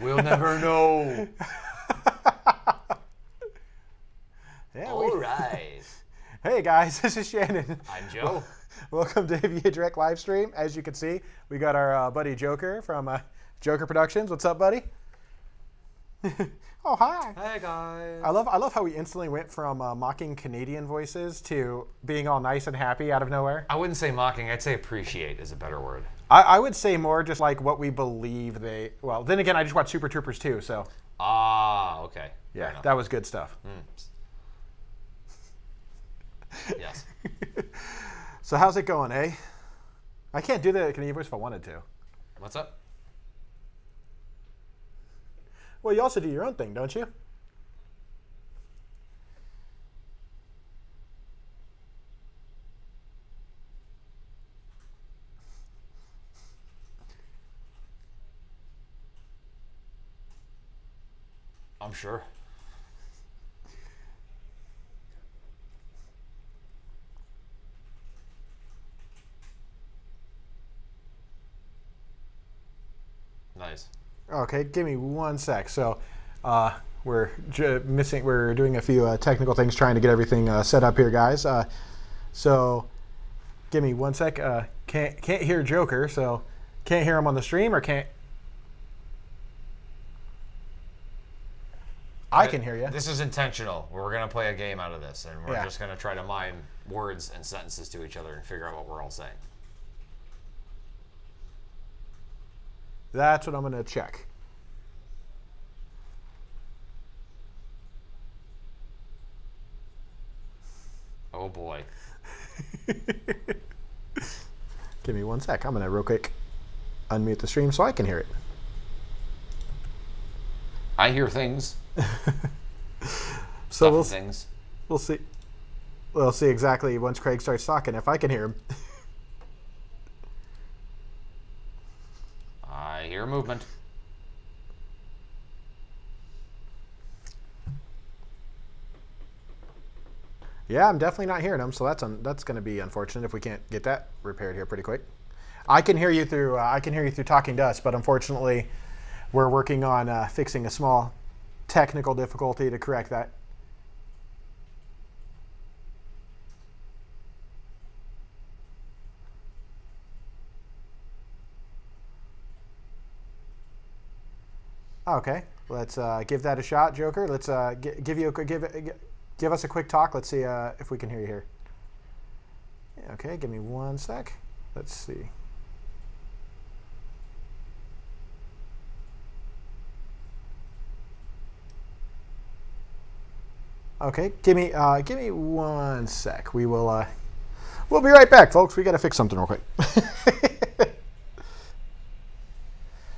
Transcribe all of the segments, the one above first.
We'll never know. Yeah, all right. Hey guys, this is Shannon. I'm Joe. Welcome to AVADirect Livestream. As you can see, we got our buddy Joker from Joker Productions. What's up, buddy? Oh, hi. Hey guys. I love how we instantly went from mocking Canadian voices to being all nice and happy out of nowhere. I wouldn't say mocking. I'd say appreciate is a better word. I would say more just like what we believe they... Well, then again, I just watched Super Troopers too, so... Ah, okay. Yeah, that was good stuff. Yes. So how's it going, eh? I can't do the Canadian voice if I wanted to. What's up? Well, you also do your own thing, don't you? I'm sure. Nice. Okay, give me one sec. So we're doing a few technical things trying to get everything set up here, guys. So give me one sec. Can't hear Joker, so can't hear him on the stream, or can't... I can hear you. This is intentional. We're going to play a game out of this, and we're just going to try to mime words and sentences to each other and figure out what we're all saying. That's what I'm going to check. Oh boy. Give me one sec. I'm going to real quick unmute the stream so I can hear it. I hear things. So we'll see. We'll see exactly once Craig starts talking if I can hear him. I hear movement. Yeah, I'm definitely not hearing him, so that's going to be unfortunate if we can't get that repaired here pretty quick. I can hear you through talking to us, but unfortunately, we're working on fixing a small technical difficulty to correct that. Okay, let's give that a shot, Joker. Let's give us a quick talk. Let's see if we can hear you here. Okay, give me one sec. Let's see. Okay, give me 1 sec. We will we'll be right back, folks. We got to fix something real quick.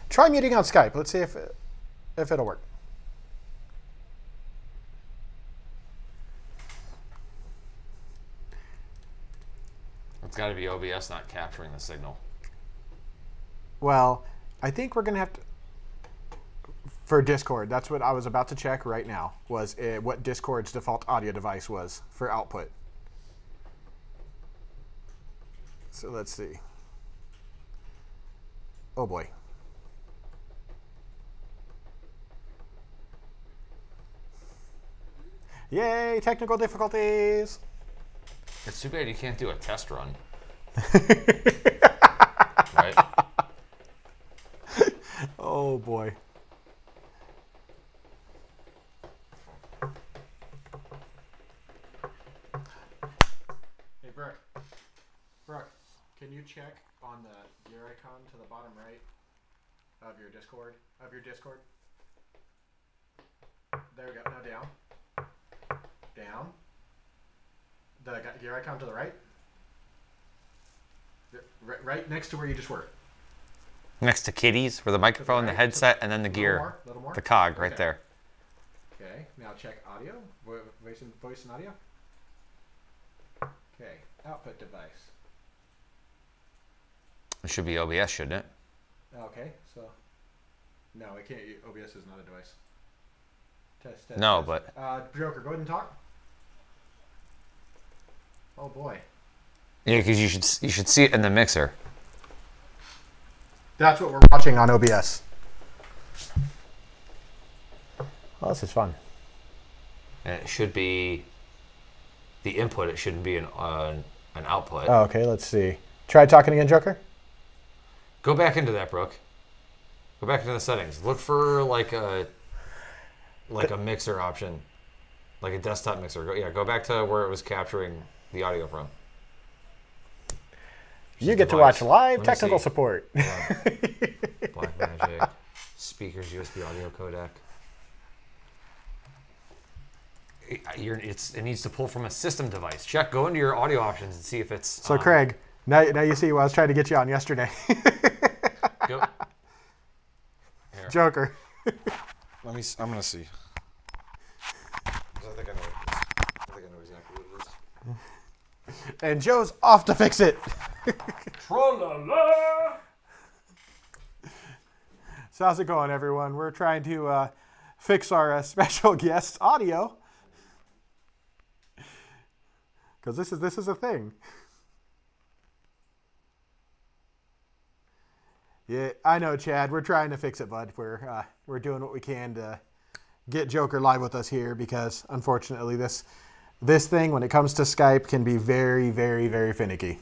Try muting on Skype. Let's see if it'll work. It's got to be OBS not capturing the signal. Well, I think we're going to have to... For Discord, that's what I was about to check right now, was what Discord's default audio device was for output. So let's see. Oh boy. Yay, technical difficulties. It's too bad you can't do a test run. Right? Oh boy. Hey Brooke, can you check on the gear icon to the bottom right of your Discord? There we go. Now down. Down. The gear icon to the right. Right next to where you just were. Next to Kitties for the microphone, the headset, and then the gear. Little more. The cog right there. Okay, now check audio. Voice and audio. Okay, output device. It should be OBS, shouldn't it? Okay, so no, it can't. OBS is not a device. Test. No, test. but Joker, go ahead and talk. Oh boy. Yeah, because you should see it in the mixer. That's what we're watching on OBS. Well, this is fun. And it should be the input. It shouldn't be an output. Oh, okay, let's see. Try talking again, Joker. Go back into that, Brooke. Go back into the settings. Look for like a mixer option, like a desktop mixer. Go back to where it was capturing the audio from. You get to watch live technical support. Blackmagic, speakers, USB audio codec. It needs to pull from a system device. Go into your audio options and see if it's. So Craig, now you see what I was trying to get you on yesterday. Go. Here. Joker. I'm gonna see. I think I know exactly what it is. And Joe's off to fix it. Tra-la-la! So how's it going, everyone? We're trying to fix our special guest audio because this is a thing. Yeah, I know, Chad. We're trying to fix it, bud. We're doing what we can to get Joker live with us here because, unfortunately, this thing, when it comes to Skype, can be very, very, very finicky.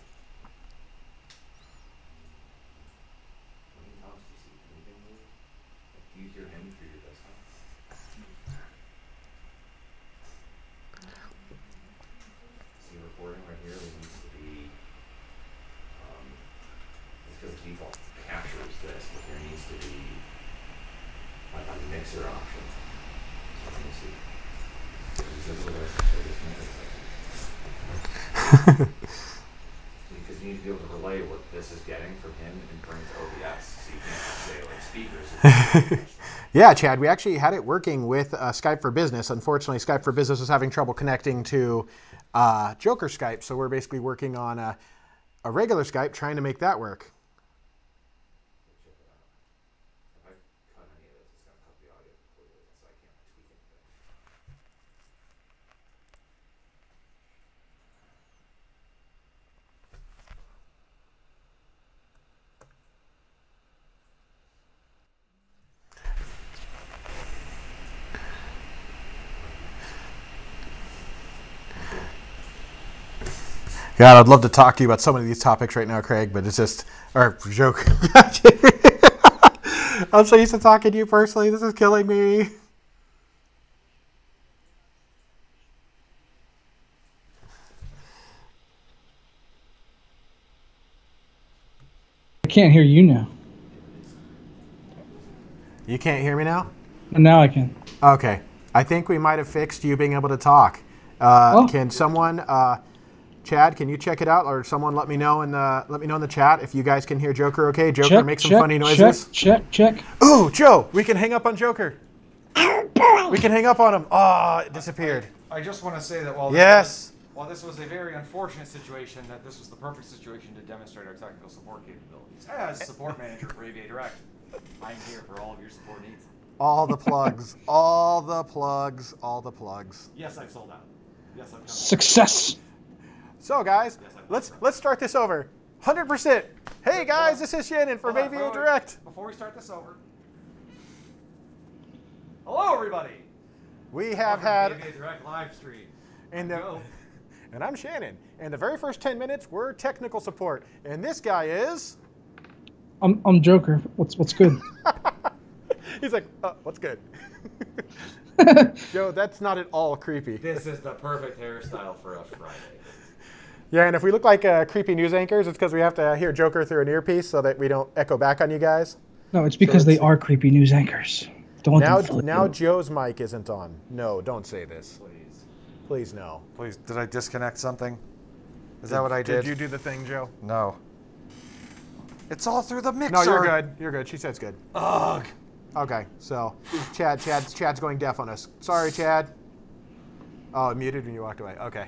Because you need to be able to relay what this is getting from him and bring it to OBS. So you can't just say like speakers. Yeah, Chad, we actually had it working with Skype for Business. Unfortunately, Skype for Business was having trouble connecting to Joker Skype, so we're basically working on a regular Skype trying to make that work. God, I'd love to talk to you about some of these topics right now, Craig, but it's just, or joke. I'm so used to talking to you personally. This is killing me. can't hear you now. You can't hear me now? And now I can. Okay. I think we might have fixed you being able to talk. Can someone, Chad, can you check it out, or someone let me know in the chat if you guys can hear Joker? Okay, Joker, make some funny noises. Check. Ooh, Joe, we can hang up on Joker. We can hang up on him. Oh, it disappeared. I just want to say that while this was a very unfortunate situation, that this was the perfect situation to demonstrate our technical support capabilities. As support manager for AVADirect, I'm here for all of your support needs. All the plugs, all the plugs, all the plugs. Yes, I've sold out. Yes, I've come. Success. So, guys, let's start this over. 100%. Hey, guys, this is Shannon from AVADirect. Before we start this over, hello, everybody. We have had AVADirect live stream. And I'm Shannon. And the very first 10 minutes were technical support. And this guy is. I'm Joker. What's good? He's like, what's good? Joe, that's not at all creepy. This is the perfect hairstyle for a Friday. Yeah, and if we look like creepy news anchors, it's because we have to hear Joker through an earpiece so that we don't echo back on you guys. No, it's because they are creepy news anchors. Don't now Joe's mic isn't on. No, don't say this. Please, no. Please, did I disconnect something? Is that what I did? Did you do the thing, Joe? No. It's all through the mixer. No, you're good. You're good. She said it's good. Ugh. Okay, so Chad's going deaf on us. Sorry, Chad. Oh, muted when you walked away. Okay.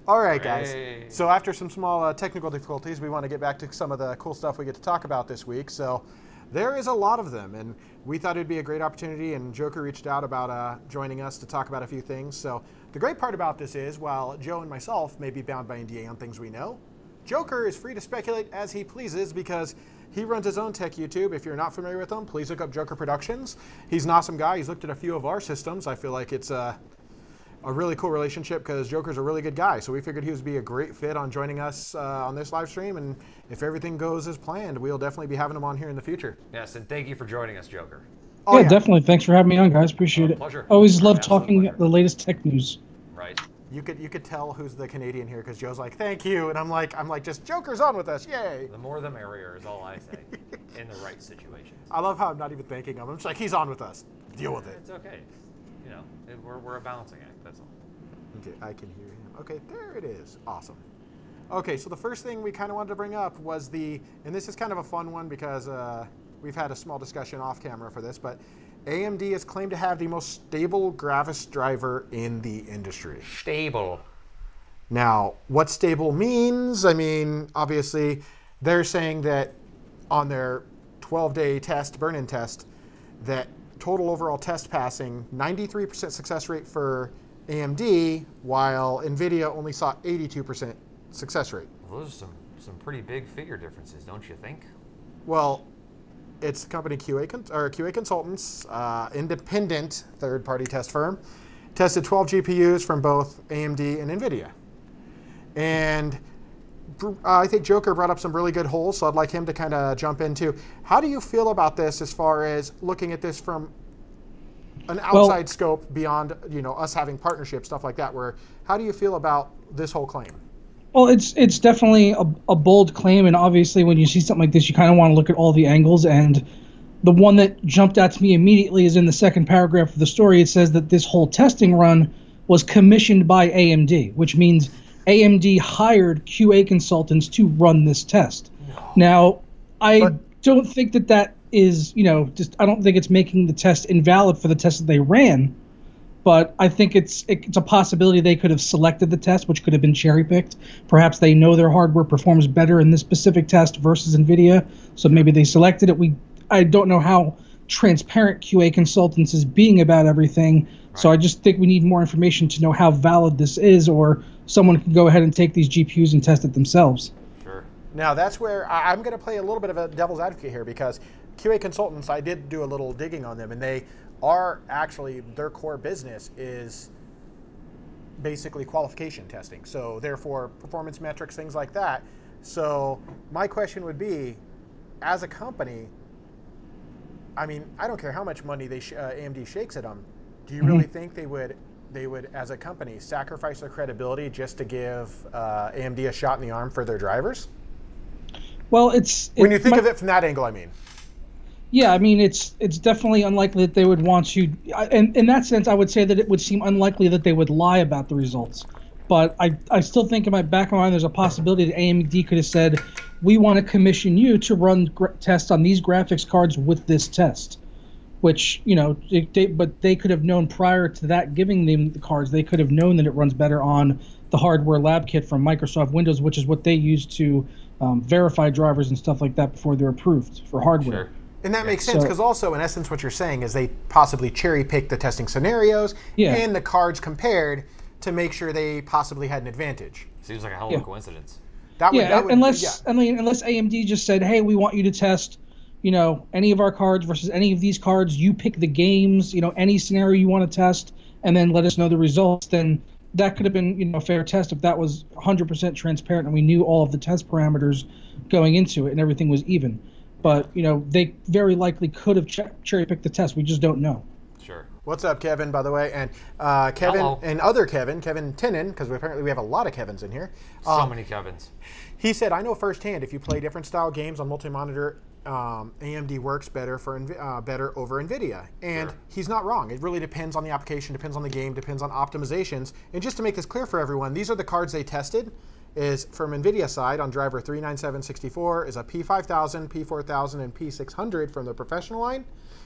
All right, guys. So after some small technical difficulties, we want to get back to some of the cool stuff we get to talk about this week. So there is a lot of them, and we thought it'd be a great opportunity, and Joker reached out about joining us to talk about a few things. So the great part about this is, while Joe and myself may be bound by NDA on things we know, Joker is free to speculate as he pleases because he runs his own tech YouTube. If you're not familiar with him, please look up Joker Productions. He's an awesome guy. He's looked at a few of our systems. I feel like it's a really cool relationship because Joker's a really good guy. So we figured he would be a great fit on joining us on this live stream. And if everything goes as planned, we'll definitely be having him on here in the future. Yes, and thank you for joining us, Joker. Oh, yeah, definitely. Thanks for having me on, guys. Appreciate it. Pleasure. Always love talking the latest tech news. Right. You could tell who's the Canadian here because Joe's like, thank you, and I'm like, just Joker's on with us, yay! The more the merrier is all I say, in the right situations. I love how I'm not even thanking him. I'm just like, he's on with us. Deal with it. It's okay. You know, we're a balancing act. That's all. Okay, I can hear him. Okay, there it is. Awesome. Okay, so the first thing we kind of wanted to bring up was and this is kind of a fun one because we've had a small discussion off camera for this, but AMD is claimed to have the most stable graphics driver in the industry. Stable. Now, what stable means, I mean, obviously, they're saying that on their 12-day test, burn-in test, that total overall test passing, 93% success rate for AMD, while NVIDIA only saw 82% success rate. Well, those are some pretty big figure differences, don't you think? Well, it's company QA Consultants, independent third-party test firm, tested 12 GPUs from both AMD and NVIDIA. And I think Joker brought up some really good holes, so I'd like him to kind of jump into. How do you feel about this as far as looking at this from an outside scope beyond, us having partnerships, stuff like that, how do you feel about this whole claim? Well, it's definitely a bold claim, and obviously when you see something like this, you kind of want to look at all the angles, and the one that jumped out to me immediately is in the second paragraph of the story. It says that this whole testing run was commissioned by AMD, which means AMD hired QA consultants to run this test. No. Now, I don't think that is, I don't think it's making the test invalid for the test that they ran. But I think it's a possibility they could have selected the test, which could have been cherry-picked. Perhaps they know their hardware performs better in this specific test versus NVIDIA, so maybe they selected it. I don't know how transparent QA Consultants is being about everything, so I just think we need more information to know how valid this is, or someone can go ahead and take these GPUs and test it themselves. Sure. Now, that's where I'm going to play a little bit of a devil's advocate here, because QA Consultants, I did do a little digging on them, and they are actually, their core business is basically qualification testing. So therefore, performance metrics, things like that. So my question would be, as a company, I mean, I don't care how much money AMD shakes at them. Do you really think they would, as a company, sacrifice their credibility just to give AMD a shot in the arm for their drivers? Well, when you think of it from that angle, I mean. Yeah, I mean, it's definitely unlikely that they would want to. And in that sense, I would say that it would seem unlikely that they would lie about the results. But I still think in my back of my mind there's a possibility that AMD could have said, we want to commission you to run tests on these graphics cards with this test. Which, you know, but they could have known prior to that giving them the cards, they could have known that it runs better on the hardware lab kit from Microsoft Windows, which is what they use to verify drivers and stuff like that before they're approved for hardware. Sure. And that makes sense because also, in essence, what you're saying is they possibly cherry-picked the testing scenarios and the cards compared to make sure they possibly had an advantage. Seems like a hell of a coincidence. Unless AMD just said, hey, we want you to test, you know, any of our cards versus any of these cards. You pick the games, you know, any scenario you want to test, and then let us know the results. Then that could have been, you know, a fair test if that was 100% transparent and we knew all of the test parameters going into it and everything was even. But, you know, they very likely could have cherry-picked the test. We just don't know. Sure. What's up, Kevin, by the way? And Kevin Hello. and other Kevin Tinnen, because apparently we have a lot of Kevins in here. So many Kevins. He said, I know firsthand if you play different style games on multi-monitor, AMD works better better over NVIDIA. And he's not wrong. It really depends on the application, depends on the game, depends on optimizations. And just to make this clear for everyone, these are the cards they tested. Is from NVIDIA side on driver 39764 is a P5000, P4000, and P600 from the professional line.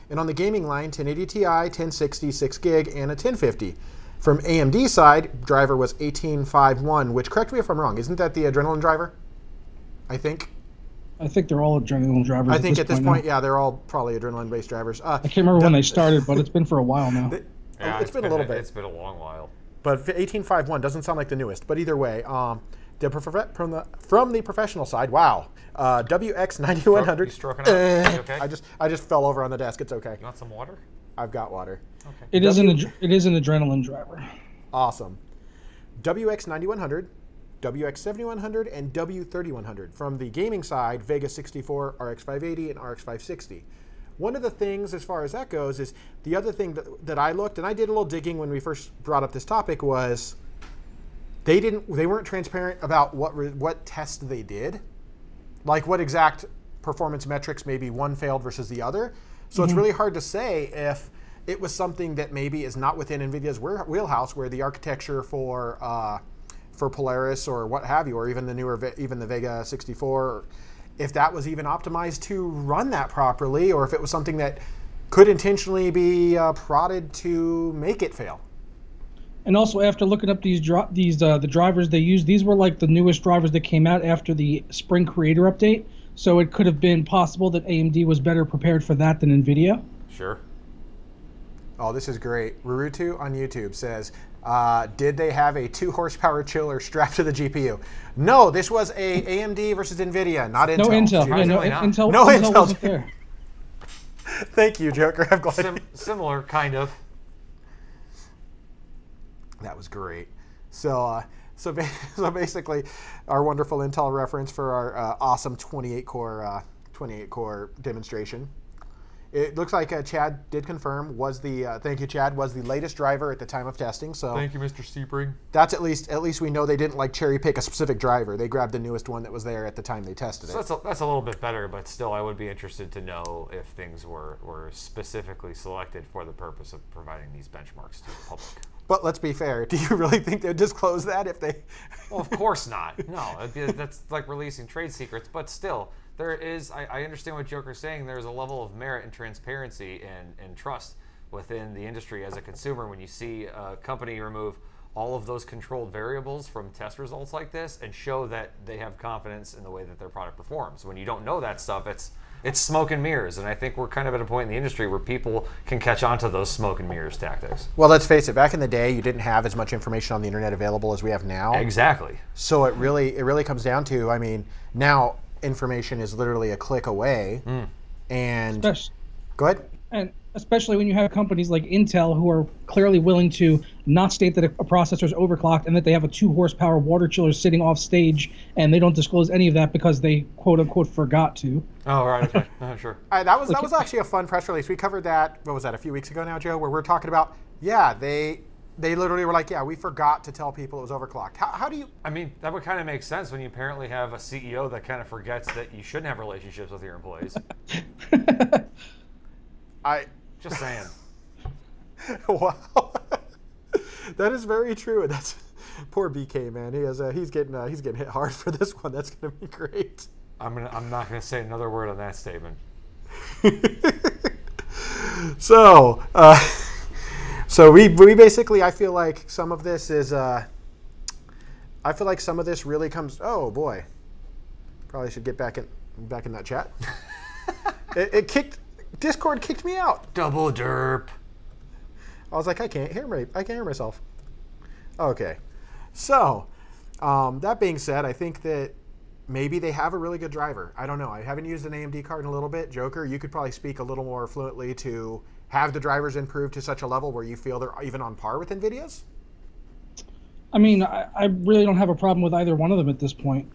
And on the gaming line, 1080 Ti, 1060, 6 gig, and a 1050. From AMD side, driver was 1851, which, correct me if I'm wrong, isn't that the Adrenaline driver? I think they're all Adrenaline drivers. I think at this point, yeah, they're all probably Adrenaline-based drivers. I can't remember when they started, but it's been for a while now. It's been a little bit. It's been a long while. But 1851 doesn't sound like the newest. But either way, from the professional side, wow, WX9100. You stroking up? You okay? I just fell over on the desk. It's okay. You want some water? I've got water. Okay. It is an Adrenaline driver. Awesome. WX9100, WX7100, and W3100. From the gaming side, Vega 64, RX 580, and RX 560. One of the things, as far as that goes, is the other thing that I looked, and I did a little digging when we first brought up this topic, was they weren't transparent about what test they did, like what exact performance metrics maybe one failed versus the other. So it's really hard to say if it was something that maybe is not within NVIDIA's wheelhouse, where the architecture for Polaris or what have you, or even the Vega 64, if that was even optimized to run that properly, or if it was something that could intentionally be prodded to make it fail. And also, after looking up the drivers they used, these were like the newest drivers that came out after the Spring Creator Update. So it could have been possible that AMD was better prepared for that than NVIDIA. Sure. Oh, this is great. Rurutu on YouTube says, did they have a 2 horsepower chiller strapped to the GPU? No, this was a AMD versus NVIDIA, not Intel. No Intel. No Intel wasn't there. Thank you, Joker. I'm glad. Similar, kind of. That was great. So basically, our wonderful Intel reference for our awesome 28 core demonstration. It looks like Chad did confirm thank you, Chad, was the latest driver at the time of testing. So thank you, Mr. Sebring. That's at least we know they didn't like cherry pick a specific driver. They grabbed the newest one that was there at the time they tested it. So that's a little bit better, but still, I would be interested to know if things were specifically selected for the purpose of providing these benchmarks to the public. But let's be fair. Do you really think they'd disclose that if they? Well, of course not. No, that's like releasing trade secrets. But still, there is. I understand what Joker's saying. There's a level of merit and transparency and trust within the industry as a consumer when you see a company remove all of those controlled variables from test results like this and show that they have confidence in the way that their product performs. When you don't know that stuff, it's smoke and mirrors, and I think we're kind of at a point in the industry where people can catch on to those smoke and mirrors tactics. Well, let's face it. Back in the day, you didn't have as much information on the internet available as we have now. Exactly. So it really comes down to, I mean, now information is literally a click away. And go ahead. And especially when you have companies like Intel who are clearly willing to not state that a processor is overclocked and that they have a 2 horsepower water chiller sitting off stage, and they don't disclose any of that because they quote unquote forgot to. Oh, right. Okay. Sure. That was actually a fun press release. We covered that. What was that? A few weeks ago now, Joe, where we're talking about They literally were like, yeah, we forgot to tell people it was overclocked. How do you... I mean, that would kind of make sense when you apparently have a CEO that kind of forgets that you shouldn't have relationships with your employees. Just saying. Wow. That is very true. That's poor BK, man. He's getting hit hard for this one. That's gonna be great. I'm not gonna say another word on that statement. So we basically, I feel like some of this is really comes. Oh boy, probably should get back in that chat. Discord kicked me out. Double derp. I was like, I can't hear myself. Okay, so that being said, I think that maybe they have a really good driver. I don't know. I haven't used an AMD card in a little bit. Joker, you could probably speak a little more fluently to have the drivers improved to such a level where you feel they're even on par with NVIDIA's? I mean, I really don't have a problem with either one of them at this point.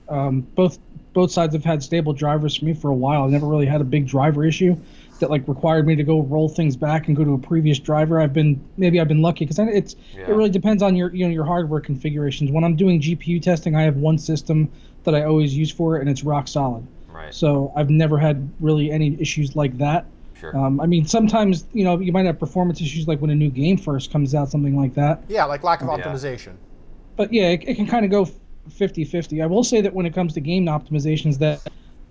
Both sides have had stable drivers for me for a while. I never really had a big driver issue that like required me to go roll things back and go to a previous driver. I've been lucky because it really depends on your hardware configurations. When I'm doing GPU testing, I have one system that I always use for it, and it's rock solid. Right. So I've never had really any issues like that. Sure. I mean, sometimes you might have performance issues like when a new game first comes out, something like that. Yeah, like lack of optimization. But yeah, it can kind of go 50-50. I will say that when it comes to game optimizations, that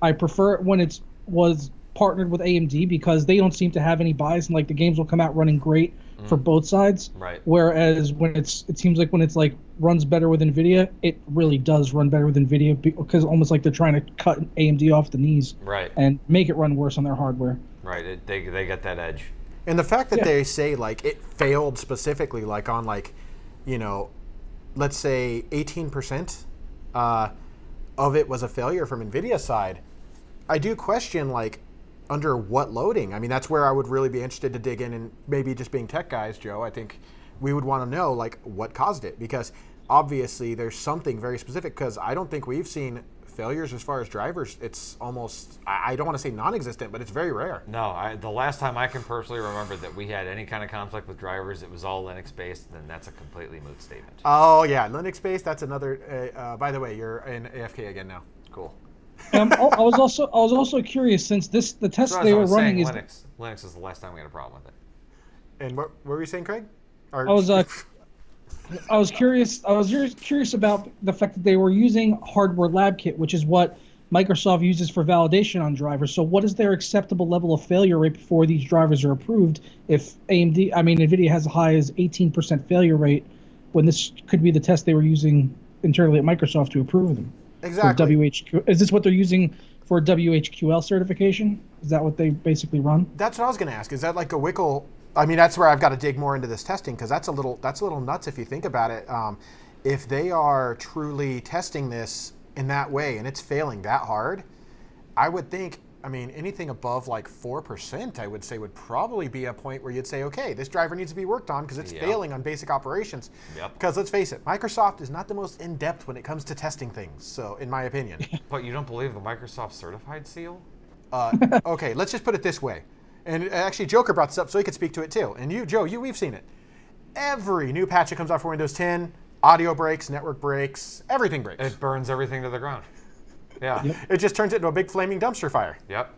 I prefer it when it was partnered with AMD because they don't seem to have any bias, and like the games will come out running great for both sides. Right. Whereas when it seems like when it's like runs better with NVIDIA, it really does run better with NVIDIA because almost like they're trying to cut AMD off the knees. Right. And make it run worse on their hardware. Right. They get that edge. And the fact that they say like it failed specifically, like on like, let's say 18% of it was a failure from NVIDIA's side, I do question like under what loading. I mean, that's where I would really be interested to dig in, and maybe just being tech guys, Joe, I think we would want to know like what caused it, because obviously there's something very specific, because I don't think we've seen failures as far as drivers. It's almost, I don't want to say non-existent, but it's very rare. No, the last time I can personally remember that we had any kind of conflict with drivers, it was all Linux-based, then that's a completely moot statement. Oh yeah, Linux-based, that's another, by the way, you're in AFK again now. Cool. I was also curious, since the test So they as I were was running saying, is Linux is the last time we had a problem with it. And what were you saying, Craig? I was curious about the fact that they were using hardware lab kit, which is what Microsoft uses for validation on drivers. So what is their acceptable level of failure rate before these drivers are approved? If NVIDIA has as high as 18% failure rate, when this could be the test they were using internally at Microsoft to approve them. Exactly. For WHQ. Is this what they're using for WHQL certification? Is that what they basically run? That's what I was going to ask. Is that like a WICL? I mean, that's where I've got to dig more into this testing, because that's a little nuts if you think about it. If they are truly testing this in that way and it's failing that hard, I would think, I mean, anything above like 4%, I would say would probably be a point where you'd say, okay, this driver needs to be worked on because it's failing on basic operations. Yep. Because let's face it, Microsoft is not the most in-depth when it comes to testing things, so in my opinion. But you don't believe the Microsoft certified seal? Okay, let's just put it this way. And actually, Joker brought this up so he could speak to it too. And you, Joe, we've seen it. Every new patch that comes out for Windows 10, audio breaks, network breaks, everything breaks. It burns everything to the ground. Yeah. Yep. It just turns it into a big flaming dumpster fire. Yep.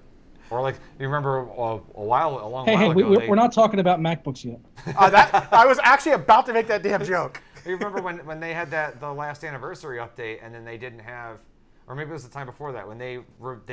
Or like, you remember a long while ago. We're not talking about MacBooks yet. I was actually about to make that damn joke. You remember when they had the last anniversary update, and then they didn't have, or maybe it was the time before that, when they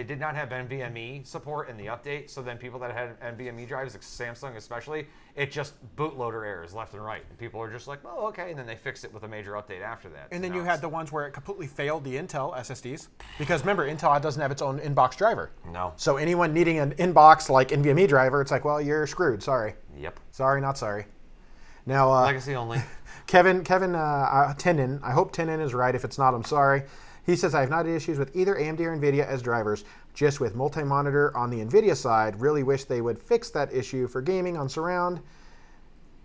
did not have NVMe support in the update. So then people that had NVMe drives, like Samsung especially, it just bootloader errors left and right. And people are just like, oh, okay. And then they fixed it with a major update after that. And then you had the ones where it completely failed the Intel SSDs. Because remember, Intel doesn't have its own inbox driver. No. So anyone needing an inbox like NVMe driver, it's like, well, you're screwed. Sorry. Yep. Sorry, not sorry. Now, legacy only. Kevin Tenon, I hope Tenon is right. If it's not, I'm sorry. He says, I have not had issues with either AMD or NVIDIA as drivers, just with multi-monitor on the NVIDIA side. Really wish they would fix that issue for gaming on surround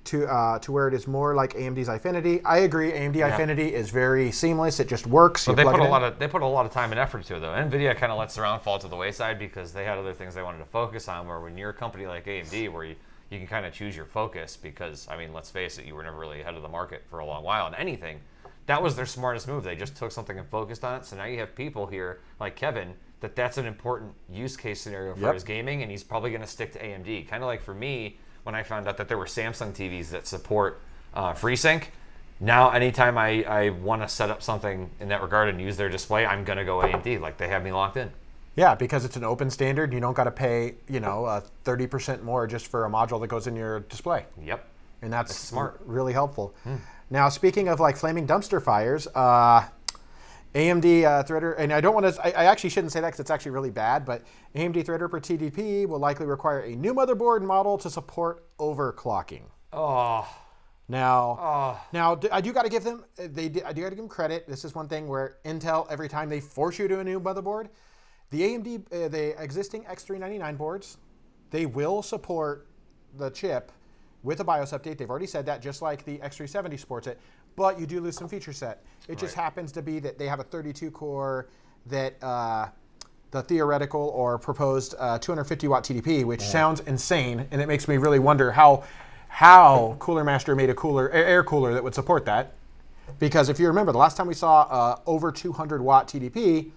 to where it is more like AMD's Eyefinity. I agree, AMD Eyefinity is very seamless. It just works. But they put a lot of time and effort to it, though. NVIDIA kind of let surround fall to the wayside because they had other things they wanted to focus on, where when you're a company like AMD, where you can kind of choose your focus because, I mean, let's face it, you were never really ahead of the market for a long while on anything. That was their smartest move. They just took something and focused on it. So now you have people here like Kevin that's an important use case scenario for his gaming, and he's probably going to stick to AMD. Kind of like for me, when I found out that there were Samsung TVs that support FreeSync, now anytime I want to set up something in that regard and use their display, I'm going to go AMD. Like, they have me locked in. Yeah, because it's an open standard. You don't got to pay, 30% more just for a module that goes in your display. Yep. And that's smart. Really helpful. Now, speaking of like flaming dumpster fires, AMD Threadripper, and I don't want to, I actually shouldn't say that because it's actually really bad, but AMD Threadripper TDP will likely require a new motherboard model to support overclocking. Oh. Now, I do got to give them, I do got to give them credit. This is one thing where Intel, every time they force you to a new motherboard, the AMD, the existing X399 boards, they will support the chip with a BIOS update. They've already said that, just like the X370 supports it. But you do lose some feature set. It just happens to be that they have a 32 core that the theoretical or proposed 250 watt TDP, which sounds insane, and it makes me really wonder how Cooler Master made a air cooler that would support that. Because if you remember, the last time we saw over 200 watt TDP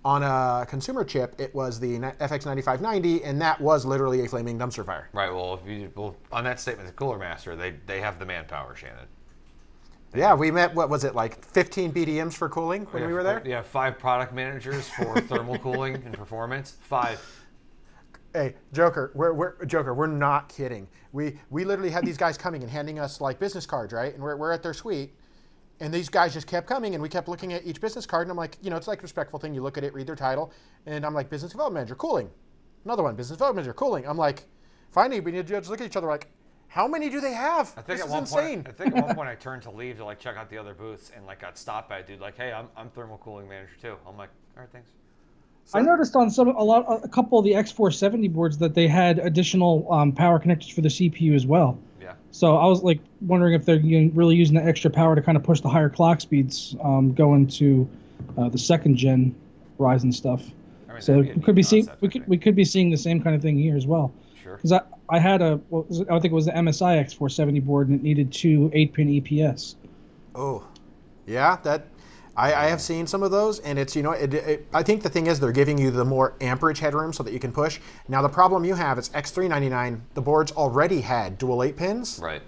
on a consumer chip, it was the FX9590, and that was literally a flaming dumpster fire. Right. Well, on that statement, the Cooler Master, they have the manpower, Shannon. Yeah, we met, what was it, like 15 BDMs for cooling when we were there? Yeah, 5 product managers for thermal cooling and performance. 5. Hey, Joker, we're not kidding. We literally had these guys coming and handing us like business cards, right? And we're at their suite, and these guys just kept coming, and we kept looking at each business card, and I'm like, it's like a respectful thing. You look at it, read their title, and I'm like, business development manager, cooling. Another one, business development manager, cooling. I'm like, finally, we need to just look at each other like, how many do they have? I think this at is one insane. point, I think at one point I turned to leave to like check out the other booths and like got stopped by a dude like, hey, I'm thermal cooling manager too. I'm like, all right, thanks. So, I noticed on a couple of the X470 boards that they had additional power connectors for the CPU as well. Yeah. So I was like wondering if they're really using the extra power to kind of push the higher clock speeds going to the second gen Ryzen stuff. I mean, so we could be seeing the same kind of thing here as well. Sure. Because I had I think it was the MSI X470 board, and it needed 2 8-pin EPS. Oh, yeah, I have seen some of those, and it's, I think the thing is they're giving you the more amperage headroom so that you can push. Now the problem you have is X399, the boards already had dual 8-pins. Right.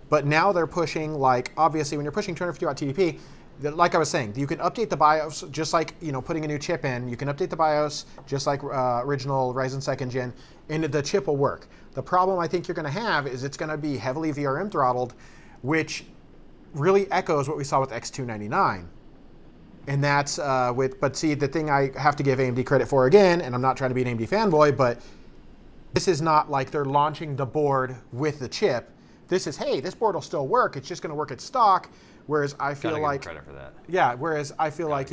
But now they're pushing, like, obviously when you're pushing 250 watt TDP, like I was saying, you can update the BIOS just like, putting a new chip in. You can update the BIOS just like original Ryzen 2nd Gen, and the chip will work. The problem I think you're going to have is it's going to be heavily VRM throttled, which really echoes what we saw with X299. And that's but see, the thing I have to give AMD credit for again, and I'm not trying to be an AMD fanboy, but this is not like they're launching the board with the chip. This is, hey, this board will still work. It's just going to work at stock. Whereas I feel like, credit for that. Yeah. Whereas I feel like,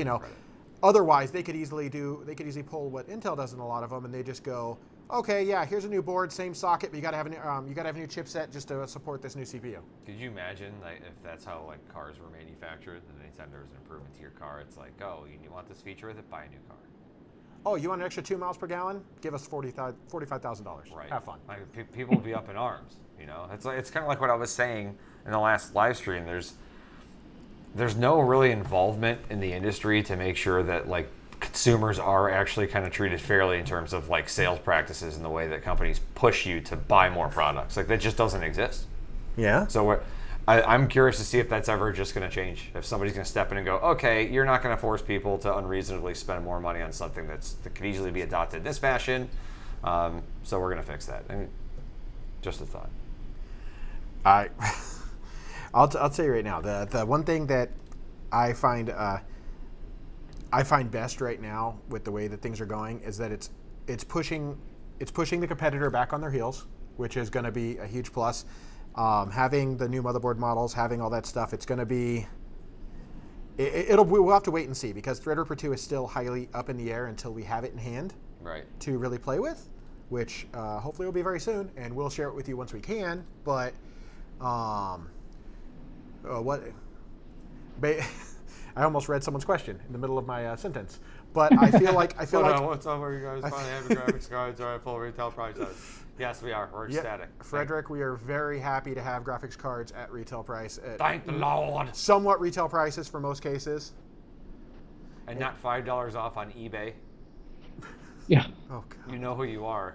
otherwise they could easily pull what Intel does in a lot of them, and they just go, okay, yeah, here's a new board, same socket, but you got to have a new chipset just to support this new CPU. Could you imagine if that's how like cars were manufactured, and anytime there was an improvement to your car, it's like, oh, you want this feature with it, buy a new car. Oh, you want an extra 2 miles per gallon? Give us $45,000. Right. Have fun. Like, people will be up in arms. It's kind of like what I was saying in the last live stream. There's no really involvement in the industry to make sure that like consumers are actually kind of treated fairly in terms of like sales practices and the way that companies push you to buy more products. Like, that just doesn't exist. Yeah. So I'm curious to see if that's ever just going to change. If somebody's going to step in and go, okay, you're not going to force people to unreasonably spend more money on something that could easily be adopted in this fashion. So we're going to fix that. I mean, just a thought. I'll tell you right now, the one thing that I find best right now with the way that things are going is that it's pushing the competitor back on their heels, which is going to be a huge plus. Having the new motherboard models, having all that stuff, it's going to be. We'll have to wait and see, because Threadripper 2 is still highly up in the air until we have it in hand, right, to really play with, which hopefully will be very soon, and we'll share it with you once we can. But I almost read someone's question in the middle of my sentence. But I feel like what's up? Are you guys finally having graphics cards are at full retail prices? Yes, we are. We're ecstatic. Frederick, we are very happy to have graphics cards at retail price. Thank the Lord. Somewhat retail prices for most cases. And not $5 off on eBay. Yeah. Oh, God. You know who you are.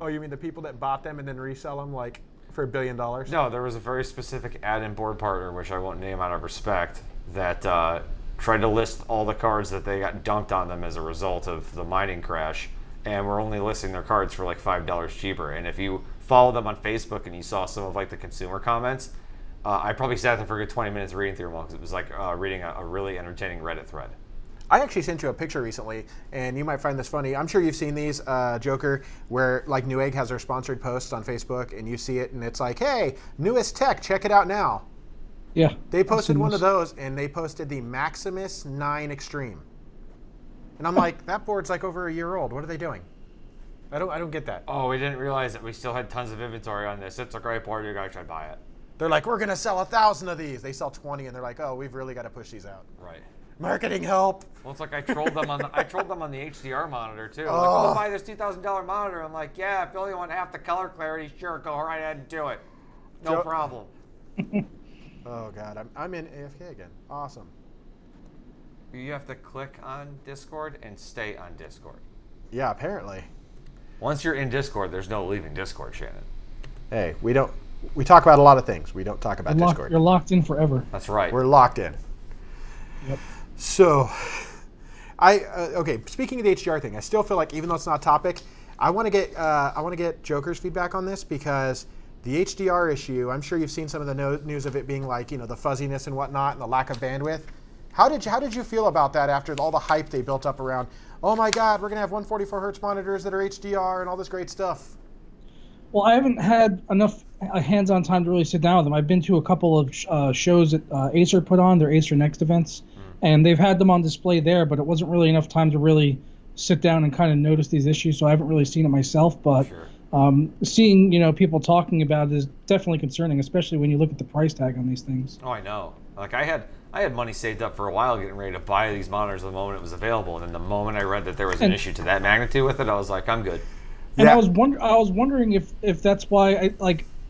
Oh, you mean the people that bought them and then resell them like for $1 billion? No, there was a very specific add-in board partner, which I won't name out of respect, that tried to list all the cards that they got dumped on them as a result of the mining crash, and were only listing their cards for like $5 cheaper. And if you follow them on Facebook and you saw some of like the consumer comments, I probably sat there for a good 20 minutes reading through them all because it was like reading a really entertaining Reddit thread. I actually sent you a picture recently, and you might find this funny. I'm sure you've seen these, Joker, where like Newegg has their sponsored posts on Facebook, and you see it, and it's like, hey, newest tech, check it out now. Yeah. They posted one of those, and they posted the Maximus 9 Extreme. And I'm like, that board's like over a year old. What are they doing? I don't get that. Oh, we didn't realize that we still had tons of inventory on this. It's a great board. You guys should buy it. They're like, we're going to sell 1,000 of these. They sell 20, and they're like, oh, we've really got to push these out. Right. Marketing help. Well, it's like I trolled them on the HDR monitor too. Like, oh, buy this $2,000 monitor. I'm like, yeah, if you only want half the color clarity, sure, go right ahead and do it. No problem. Oh God, I'm in AFK again. Awesome. You have to click on Discord and stay on Discord. Yeah, apparently. Once you're in Discord, there's no leaving Discord, Shannon. Hey, we talk about a lot of things. We don't talk about Discord. You're locked in forever. That's right. We're locked in. Yep. So, okay. Speaking of the HDR thing, I still feel like even though it's not a topic, I want to get Joker's feedback on this because the HDR issue. I'm sure you've seen some of the news of it being like the fuzziness and whatnot and the lack of bandwidth. How did you feel about that after all the hype they built up around? Oh my God, we're gonna have 144 hertz monitors that are HDR and all this great stuff. Well, I haven't had enough hands-on time to really sit down with them. I've been to a couple of shows that Acer put on, their Acer Next events, and they've had them on display there, but it wasn't really enough time to really sit down and kind of notice these issues, so I haven't really seen it myself. But seeing people talking about it is definitely concerning, especially when you look at the price tag on these things. Oh, I know. Like I had money saved up for a while getting ready to buy these monitors the moment it was available, and then the moment I read that there was an issue to that magnitude with it, I was like, I'm good. And I was wondering if that's why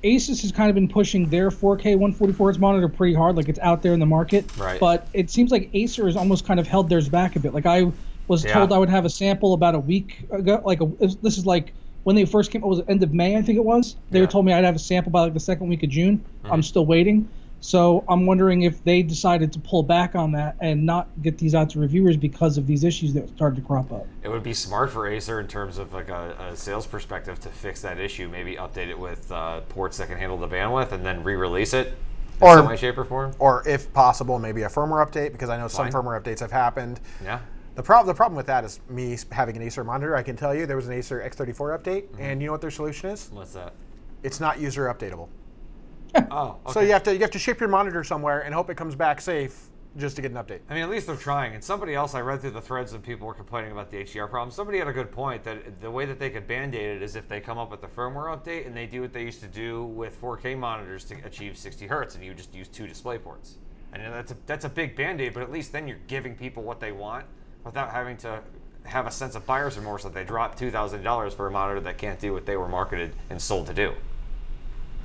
Asus has kind of been pushing their 4K 144 Hz monitor pretty hard, like it's out there in the market. Right. But it seems like Acer has almost kind of held theirs back a bit. Like I was told I would have a sample about a week ago. This is like when they first came. What was it, end of May? I think it was. They told me I'd have a sample by like the second week of June. I'm still waiting. So I'm wondering if they decided to pull back on that and not get these out to reviewers because of these issues that started to crop up. It would be smart for Acer in terms of like a sales perspective to fix that issue. Maybe update it with ports that can handle the bandwidth and then re-release it in some way, shape, or form. Or if possible, maybe a firmware update because I know some firmware updates have happened. Yeah. The problem with that is me having an Acer monitor. I can tell you there was an Acer X34 update, and you know what their solution is? What's that? It's not user updatable. Oh, okay. So you have to ship your monitor somewhere and hope it comes back safe just to get an update. I mean, at least they're trying. And somebody else, I read through the threads and people were complaining about the HDR problem. Somebody had a good point that the way that they could band-aid it is if they come up with a firmware update and they do what they used to do with 4K monitors to achieve 60 hertz, and you just use 2 display ports. And that's a big band-aid, but at least then you're giving people what they want without having to have a sense of buyer's remorse that they dropped $2,000 for a monitor that can't do what they were marketed and sold to do.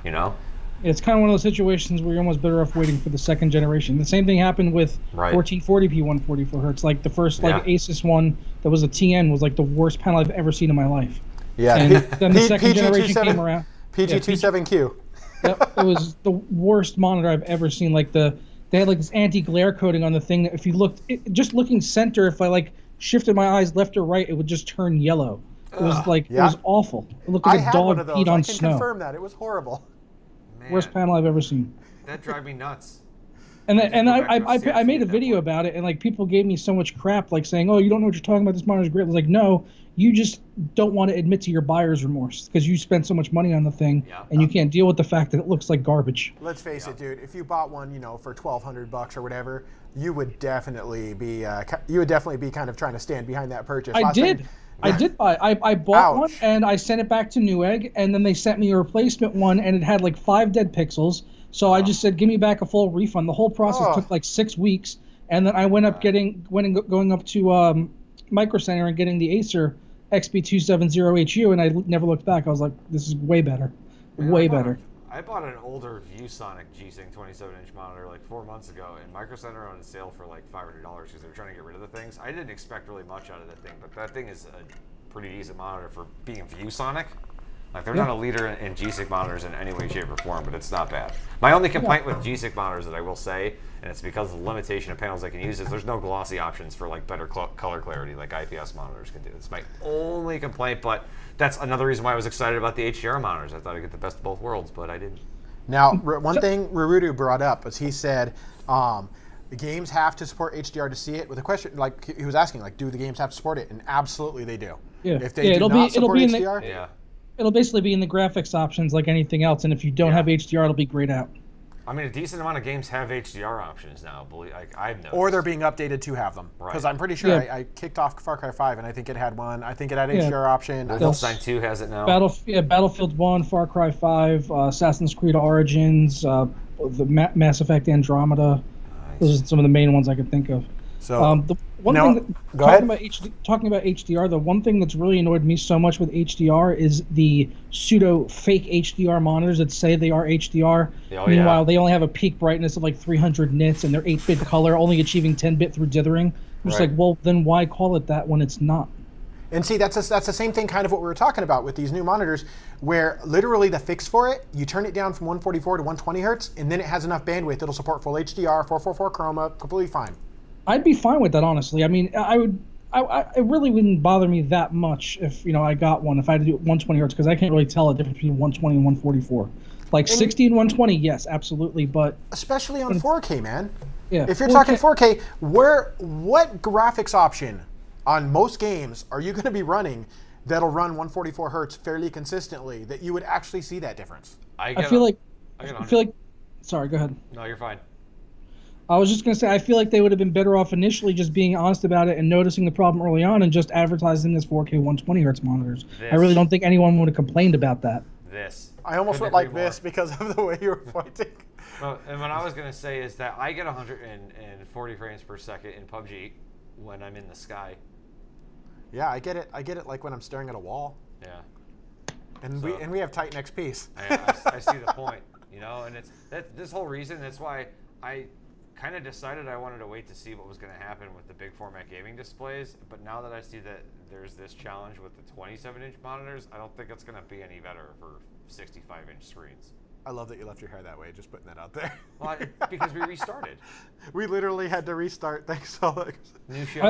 You know? It's kind of one of those situations where you're almost better off waiting for the second generation. The same thing happened with 1440p 144 hertz. Like the first Asus one that was a TN was like the worst panel I've ever seen in my life. Yeah. And then the second generation came around. PG27Q. Yep, it was the worst monitor I've ever seen. Like they had like this anti-glare coating on the thing that if you looked, just looking center, if I like shifted my eyes left or right, it would just turn yellow. It was like it was awful. It looked like a dog peed on snow. I can confirm that. It was horrible. Man, worst panel I've ever seen. That drive me nuts. And I made a video about it, and like people gave me so much crap, like saying, "Oh, you don't know what you're talking about. This monitor's great." I was like, "No, you just don't want to admit to your buyer's remorse because you spent so much money on the thing, and you can't deal with the fact that it looks like garbage." Let's face it, dude. If you bought one, for $1,200 or whatever, you would definitely be kind of trying to stand behind that purchase. I did buy. I bought one and I sent it back to Newegg, and then they sent me a replacement one, and it had like 5 dead pixels. So I just said, "Give me back a full refund." The whole process took like 6 weeks, And then I went up going up to Micro Center and getting the Acer XB270HU, and I never looked back. I was like, this is way better, way better. I bought an older ViewSonic G-Sync 27-inch monitor like 4 months ago, and Micro Center on a sale for like $500 because they were trying to get rid of the things. I didn't expect really much out of that thing, but that thing is a pretty decent monitor for being ViewSonic. Like, they're not a leader in G-Sync monitors in any way, shape, or form, but it's not bad. My only complaint with G-Sync monitors that I will say, and it's because of the limitation of panels I can use, is there's no glossy options for like better color clarity like IPS monitors can do. It's my only complaint, but that's another reason why I was excited about the HDR monitors. I thought I'd get the best of both worlds, but I didn't. Now, one thing Rurudu brought up was he said the games have to support HDR to see it. With a question, like he was asking, like, do the games have to support it? And absolutely they do. Yeah. If they do not support HDR, it'll basically be in the graphics options like anything else, and if you don't have HDR, it'll be grayed out. I mean, a decent amount of games have HDR options now. I've noticed. Or they're being updated to have them. Because I'm pretty sure I kicked off Far Cry 5, and I think it had one. I think it had HDR option. Wolfenstein 2 has it now. Battlefield 1, Far Cry 5, Assassin's Creed Origins, the Mass Effect Andromeda. Nice. Those are some of the main ones I could think of. So the one thing talking about HDR, the one thing that's really annoyed me so much with HDR is the pseudo fake HDR monitors that say they are HDR. Meanwhile, they only have a peak brightness of like 300 nits and they're 8-bit color, only achieving 10-bit through dithering. I'm just like, well, then why call it that when it's not? And see, that's the same thing kind of what we were talking about with these new monitors, where literally the fix for it, you turn it down from 144 to 120 hertz, and then it has enough bandwidth that'll support full HDR, 444 chroma, completely fine. I'd be fine with that, honestly. I mean, it really wouldn't bother me that much if I got one, if I had to do 120 hertz, because I can't really tell the difference between 120 and 144. Like 60 and 120, yes, absolutely, but especially on 4K, man. Yeah. If you're talking 4K, what graphics option on most games are you going to be running that'll run 144 hertz fairly consistently that you would actually see that difference? I feel like. Sorry, go ahead. No, you're fine. I was just going to say, I feel like they would have been better off initially just being honest about it and noticing the problem early on and just advertising as 4K 120 hertz monitors. I really don't think anyone would have complained about that. I almost went like this because of the way you were pointing. Well, and what I was going to say is that I get 140 frames per second in PUBG when I'm in the sky. Yeah, I get it like when I'm staring at a wall. Yeah. And we have Titan XPs. I see the point, and it's this whole reason. That's why I kind of decided I wanted to wait to see what was going to happen with the big format gaming displays, but now that I see that there's this challenge with the 27-inch monitors, I don't think it's going to be any better for 65-inch screens. I love that you left your hair that way, just putting that out there. Well, because we restarted. We literally had to restart. Thanks, Alex. New show. I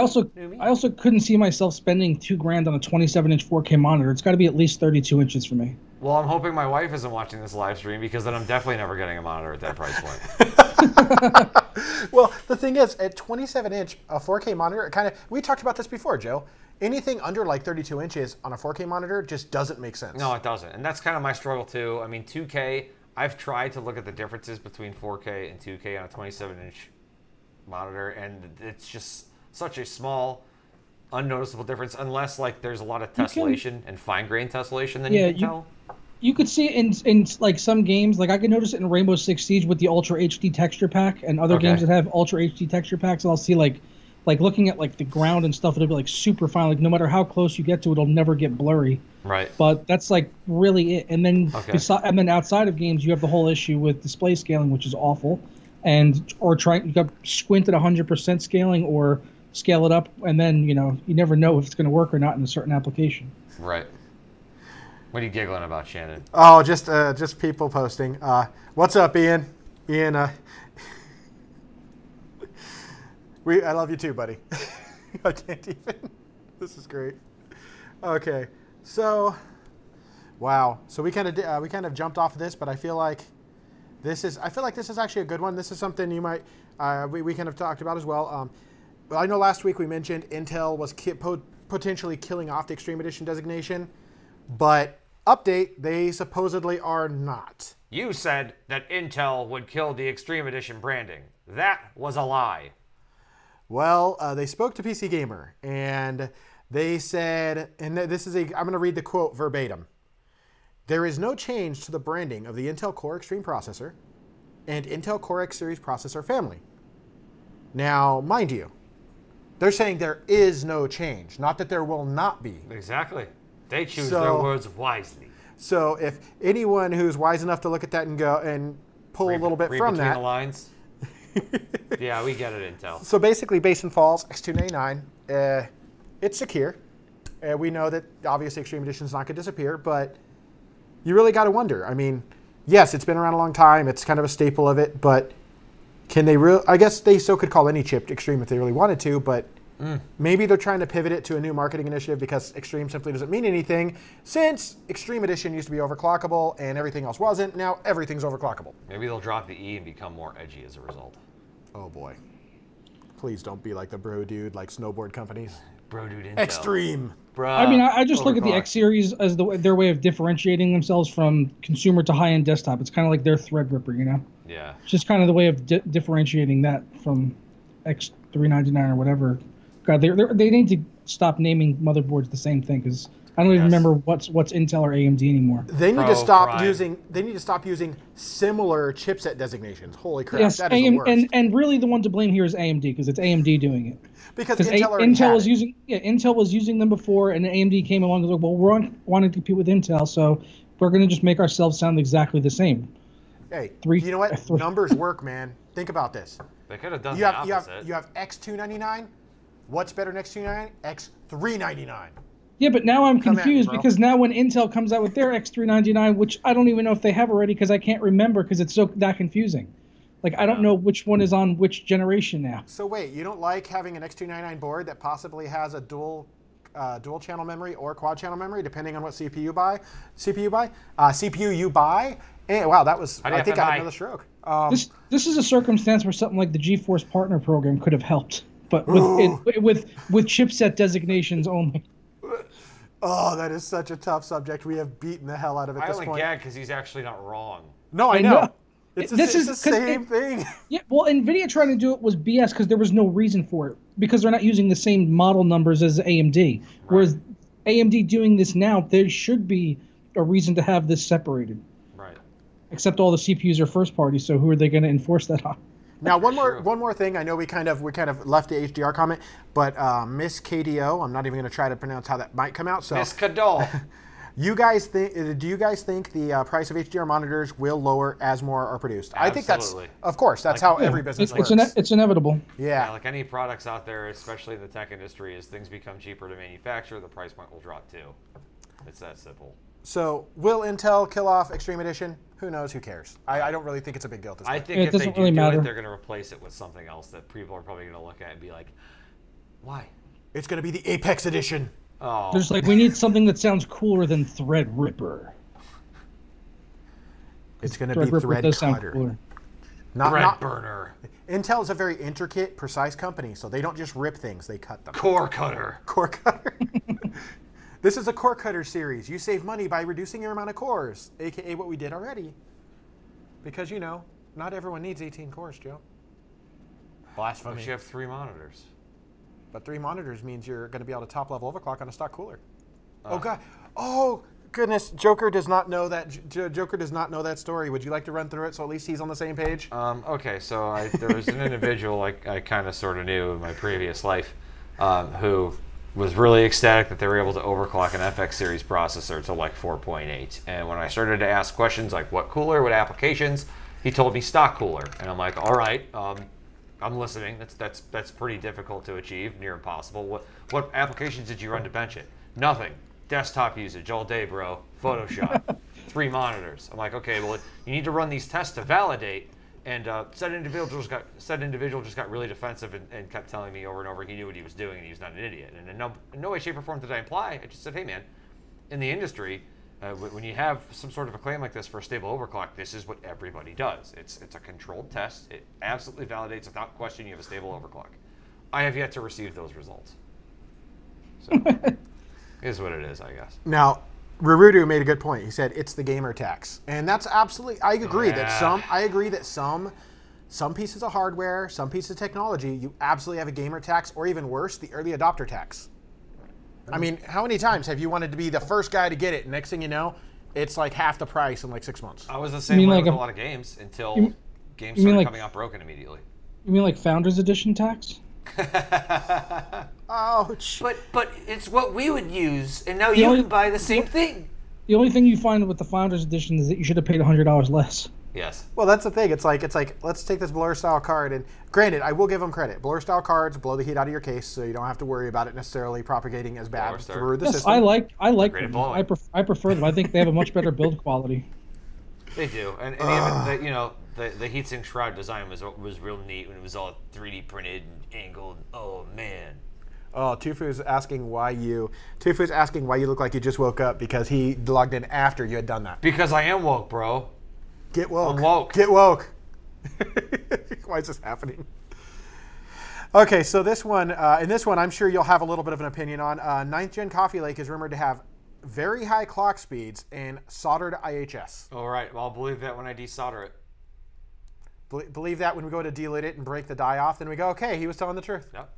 also couldn't see myself spending $2,000 on a 27-inch 4K monitor. It's got to be at least 32 inches for me. Well, I'm hoping my wife isn't watching this live stream because then I'm definitely never getting a monitor at that price point. Well, the thing is, at 27-inch, a 4K monitor, we talked about this before, Joe. Anything under like 32 inches on a 4K monitor just doesn't make sense. No, it doesn't. And that's kind of my struggle too. I mean, 2K, I've tried to look at the differences between 4K and 2K on a 27-inch monitor, and it's just such a small, unnoticeable difference unless like there's a lot of tessellation and fine-grained tessellation, then you can tell. You could see it in like some games, like I could notice it in Rainbow Six Siege with the Ultra HD texture pack, and other games that have Ultra HD texture packs. I'll see like looking at like the ground and stuff, it'll be like super fine. Like no matter how close you get to it, it'll never get blurry. Right. But that's like really it. And then and then outside of games, you have the whole issue with display scaling, which is awful, you got squint at 100% scaling or scale it up, and then you never know if it's going to work or not in a certain application. Right. What are you giggling about, Shannon? Oh, just people posting. What's up, Ian? Ian, I love you too, buddy. I can't even. This is great. Okay, so, wow. So we kind of jumped off of this, but I feel like this is actually a good one. This is something you might we kind of talked about as well. I know last week we mentioned Intel was potentially killing off the Extreme Edition designation. But update, they supposedly are not. You said that Intel would kill the Extreme Edition branding. That was a lie. Well, they spoke to PC Gamer, and they said, and this is I'm going to read the quote verbatim. There is no change to the branding of the Intel Core Extreme processor and Intel Core X series processor family. Now, mind you, they're saying there is no change, not that there will not be. Exactly. They choose their words wisely. So if anyone who's wise enough to look at that and go and pull a little bit from that. The lines. Yeah, we get it, Intel. So basically, base and falls, X299, it's secure. We know that obviously Extreme Edition is not going to disappear, but you really got to wonder. I mean, yes, it's been around a long time. It's kind of a staple of it, but can they really? I guess they still could call any chip Extreme if they really wanted to, but maybe they're trying to pivot it to a new marketing initiative because Extreme simply doesn't mean anything, since Extreme Edition used to be overclockable and everything else wasn't. Now everything's overclockable. Maybe they'll drop the E and become more edgy as a result. Oh boy. Please don't be like the bro dude, like snowboard companies. Bro dude Intel. Extreme. Bro. I mean, I just look at the X series as their way of differentiating themselves from consumer to high-end desktop. It's kind of like their Threadripper, you know? Yeah. It's just kind of the way of differentiating that from X399 or whatever. God, they need to stop naming motherboards the same thing, because I don't even remember what's Intel or AMD anymore. They need to stop using. They need to stop using similar chipset designations. Holy crap! Yes, that is the worst. And really the one to blame here is AMD, because it's AMD doing it. Because Intel was using Intel was using them before, and AMD came along and was like, well, we're wanting to compete with Intel, so we're going to just make ourselves sound exactly the same. Hey, you know what? Numbers work, man. Think about this. They could have done the opposite. You have X299. What's better than X299? X399. Yeah, but now I'm confused because now when Intel comes out with their X399, which I don't even know if they have already because I can't remember because it's that confusing. Like, I don't know which one is on which generation now. So wait, you don't like having an X299 board that possibly has a dual channel memory or quad channel memory, depending on what CPU you buy? CPU you buy? And, wow, that was, I think I had another stroke. This is a circumstance where something like the GeForce Partner Program could have helped, but with chipset designations only. Oh, that is such a tough subject. We have beaten the hell out of it at this point. I only gag because he's actually not wrong. No, I know. It's the same thing. Yeah, well, NVIDIA trying to do it was BS because there was no reason for it, because they're not using the same model numbers as AMD. Right. Whereas AMD doing this now, there should be a reason to have this separated. Right. Except all the CPUs are first party, so who are they going to enforce that on? Now, one more thing. I know we kind of left the HDR comment, but Miss KDO, I'm not even going to try to pronounce how that might come out. So Miss Kadol. Do you guys think the price of HDR monitors will lower as more are produced? Absolutely. I think that's, of course, that's how every business works. It's inevitable. Yeah, like any products out there, especially in the tech industry, as things become cheaper to manufacture, the price point will drop too. It's that simple. So, will Intel kill off Extreme Edition? Who knows? Who cares? I don't really think it's a big deal at this point. I think if they do it, they're going to replace it with something else that people are probably going to look at and be like, why? It's going to be the Apex Edition. Oh. There's like, we need something that sounds cooler than Threadripper. It's going to be Threadcutter. Not Burner. Intel is a very intricate, precise company, so they don't just rip things, they cut them. Core Cutter. Core Cutter. This is a core cutter series. You save money by reducing your amount of cores, aka what we did already. Because, you know, not everyone needs 18 cores, Joe. Blasphemy. But you have 3 monitors. But 3 monitors means you're going to be able to top level overclock on a stock cooler. Oh god. Oh goodness. Joker does not know that. Joker does not know that story. Would you like to run through it so at least he's on the same page? Okay. So there was an individual I kind of sort of knew in my previous life who was really ecstatic that they were able to overclock an FX series processor to like 4.8. And when I started to ask questions like what cooler, what applications, he told me stock cooler. And I'm like, all right. I'm listening. That's pretty difficult to achieve, near impossible. What applications did you run to bench it? Nothing. Desktop usage all day, bro. Photoshop. 3 monitors. I'm like, okay, well, you need to run these tests to validate. And said individual just got really defensive and kept telling me over and over he knew what he was doing and he was not an idiot. And in no way, shape, or form did I imply. I just said, hey, man, in the industry, when you have some sort of a claim like this for a stable overclock, this is what everybody does. It's a controlled test. It absolutely validates without question you have a stable overclock. I have yet to receive those results. So, it is what it is, I guess. Now, Rurudu made a good point. He said it's the gamer tax, and that's absolutely. I agree that some pieces of hardware, some pieces of technology, you absolutely have a gamer tax, or even worse, the early adopter tax. I mean, how many times have you wanted to be the first guy to get it? Next thing you know, it's like half the price in like 6 months. I was the same way with a lot of games until games started coming out broken immediately. You mean like Founders Edition tax? Ouch. But it's what we would use, and now The you only- can buy the same thing. The only thing you find with the Founders Edition is that you should have paid $100 less. Yes. Well, that's the thing. It's like let's take this Blur style card, and granted, I will give them credit. Blur style cards blow the heat out of your case, so you don't have to worry about it necessarily propagating as bad Blur Star. through the Yes, system. I like Great at them. blowing. I prefer them. I think they have a much better build quality. They do, and even the heatsink shroud design was real neat when it was all 3D printed and angled. Oh man. Oh, Tufu's asking why you look like you just woke up because he logged in after you had done that. Because I am woke, bro. Get woke. I'm woke. Get woke. Why is this happening? Okay, so this one, I'm sure you'll have a little bit of an opinion on. 9th Gen Coffee Lake is rumored to have very high clock speeds and soldered IHS. All right. Well, I'll believe that when I desolder it. Believe that when we go to delit it and break the die off, then we go, okay, he was telling the truth. Yep.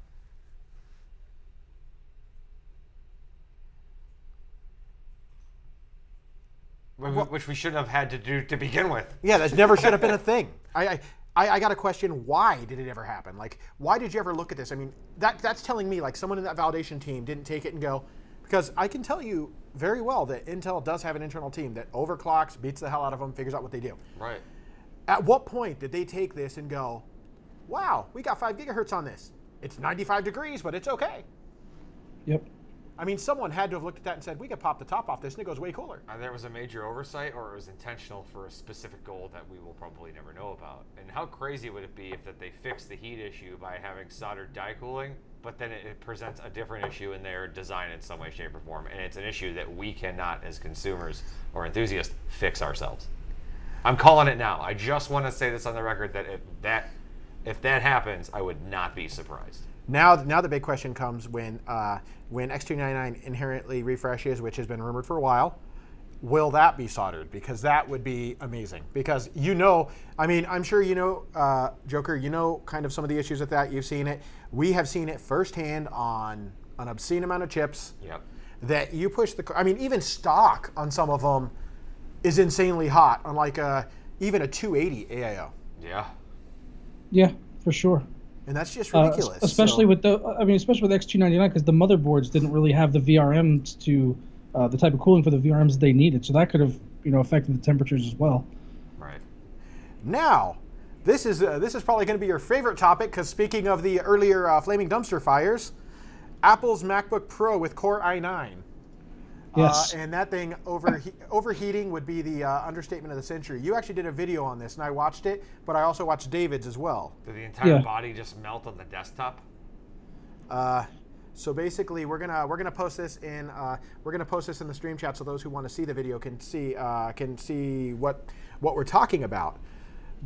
Which we shouldn't have had to do to begin with. Yeah, that never should have been a thing. I got to question, why did it ever happen? Like, why did you ever look at this? I mean, that's telling me, like, someone in that validation team didn't take it and go, because I can tell you very well that Intel does have an internal team that overclocks, beats the hell out of them, figures out what they do. Right. At what point did they take this and go, wow, we got 5 gigahertz on this. It's 95 degrees, but it's okay. Yep. I mean, someone had to have looked at that and said, we could pop the top off this and it goes way cooler. There was a major oversight, or it was intentional for a specific goal that we will probably never know about. And how crazy would it be if that they fixed the heat issue by having soldered die cooling, but then it presents a different issue in their design in some way, shape, or form, and it's an issue that we cannot, as consumers or enthusiasts, fix ourselves. I'm calling it now. I just want to say this on the record that if that happens, I would not be surprised. Now the big question comes when X299 inherently refreshes, which has been rumored for a while. Will that be soldered? Because that would be amazing. Because I mean, I'm sure Joker, kind of some of the issues with that. You've seen it. We have seen it firsthand on an obscene amount of chips. Yep. That you push I mean, even stock on some of them is insanely hot on like even a 280 AIO. Yeah. Yeah, for sure. And that's just ridiculous. Especially with X299, because the motherboards didn't really have the VRMs to the type of cooling for the VRMs they needed, so that could have affected the temperatures as well. Right. Now, this is probably going to be your favorite topic, because speaking of the earlier flaming dumpster fires, Apple's MacBook Pro with Core i9. Yes. And that thing overheating would be the understatement of the century. You actually did a video on this, and I watched it, but I also watched David's as well. Did the entire body just melt on the desktop? So basically, we're gonna post this in the stream chat, so those who want to see the video can see what we're talking about.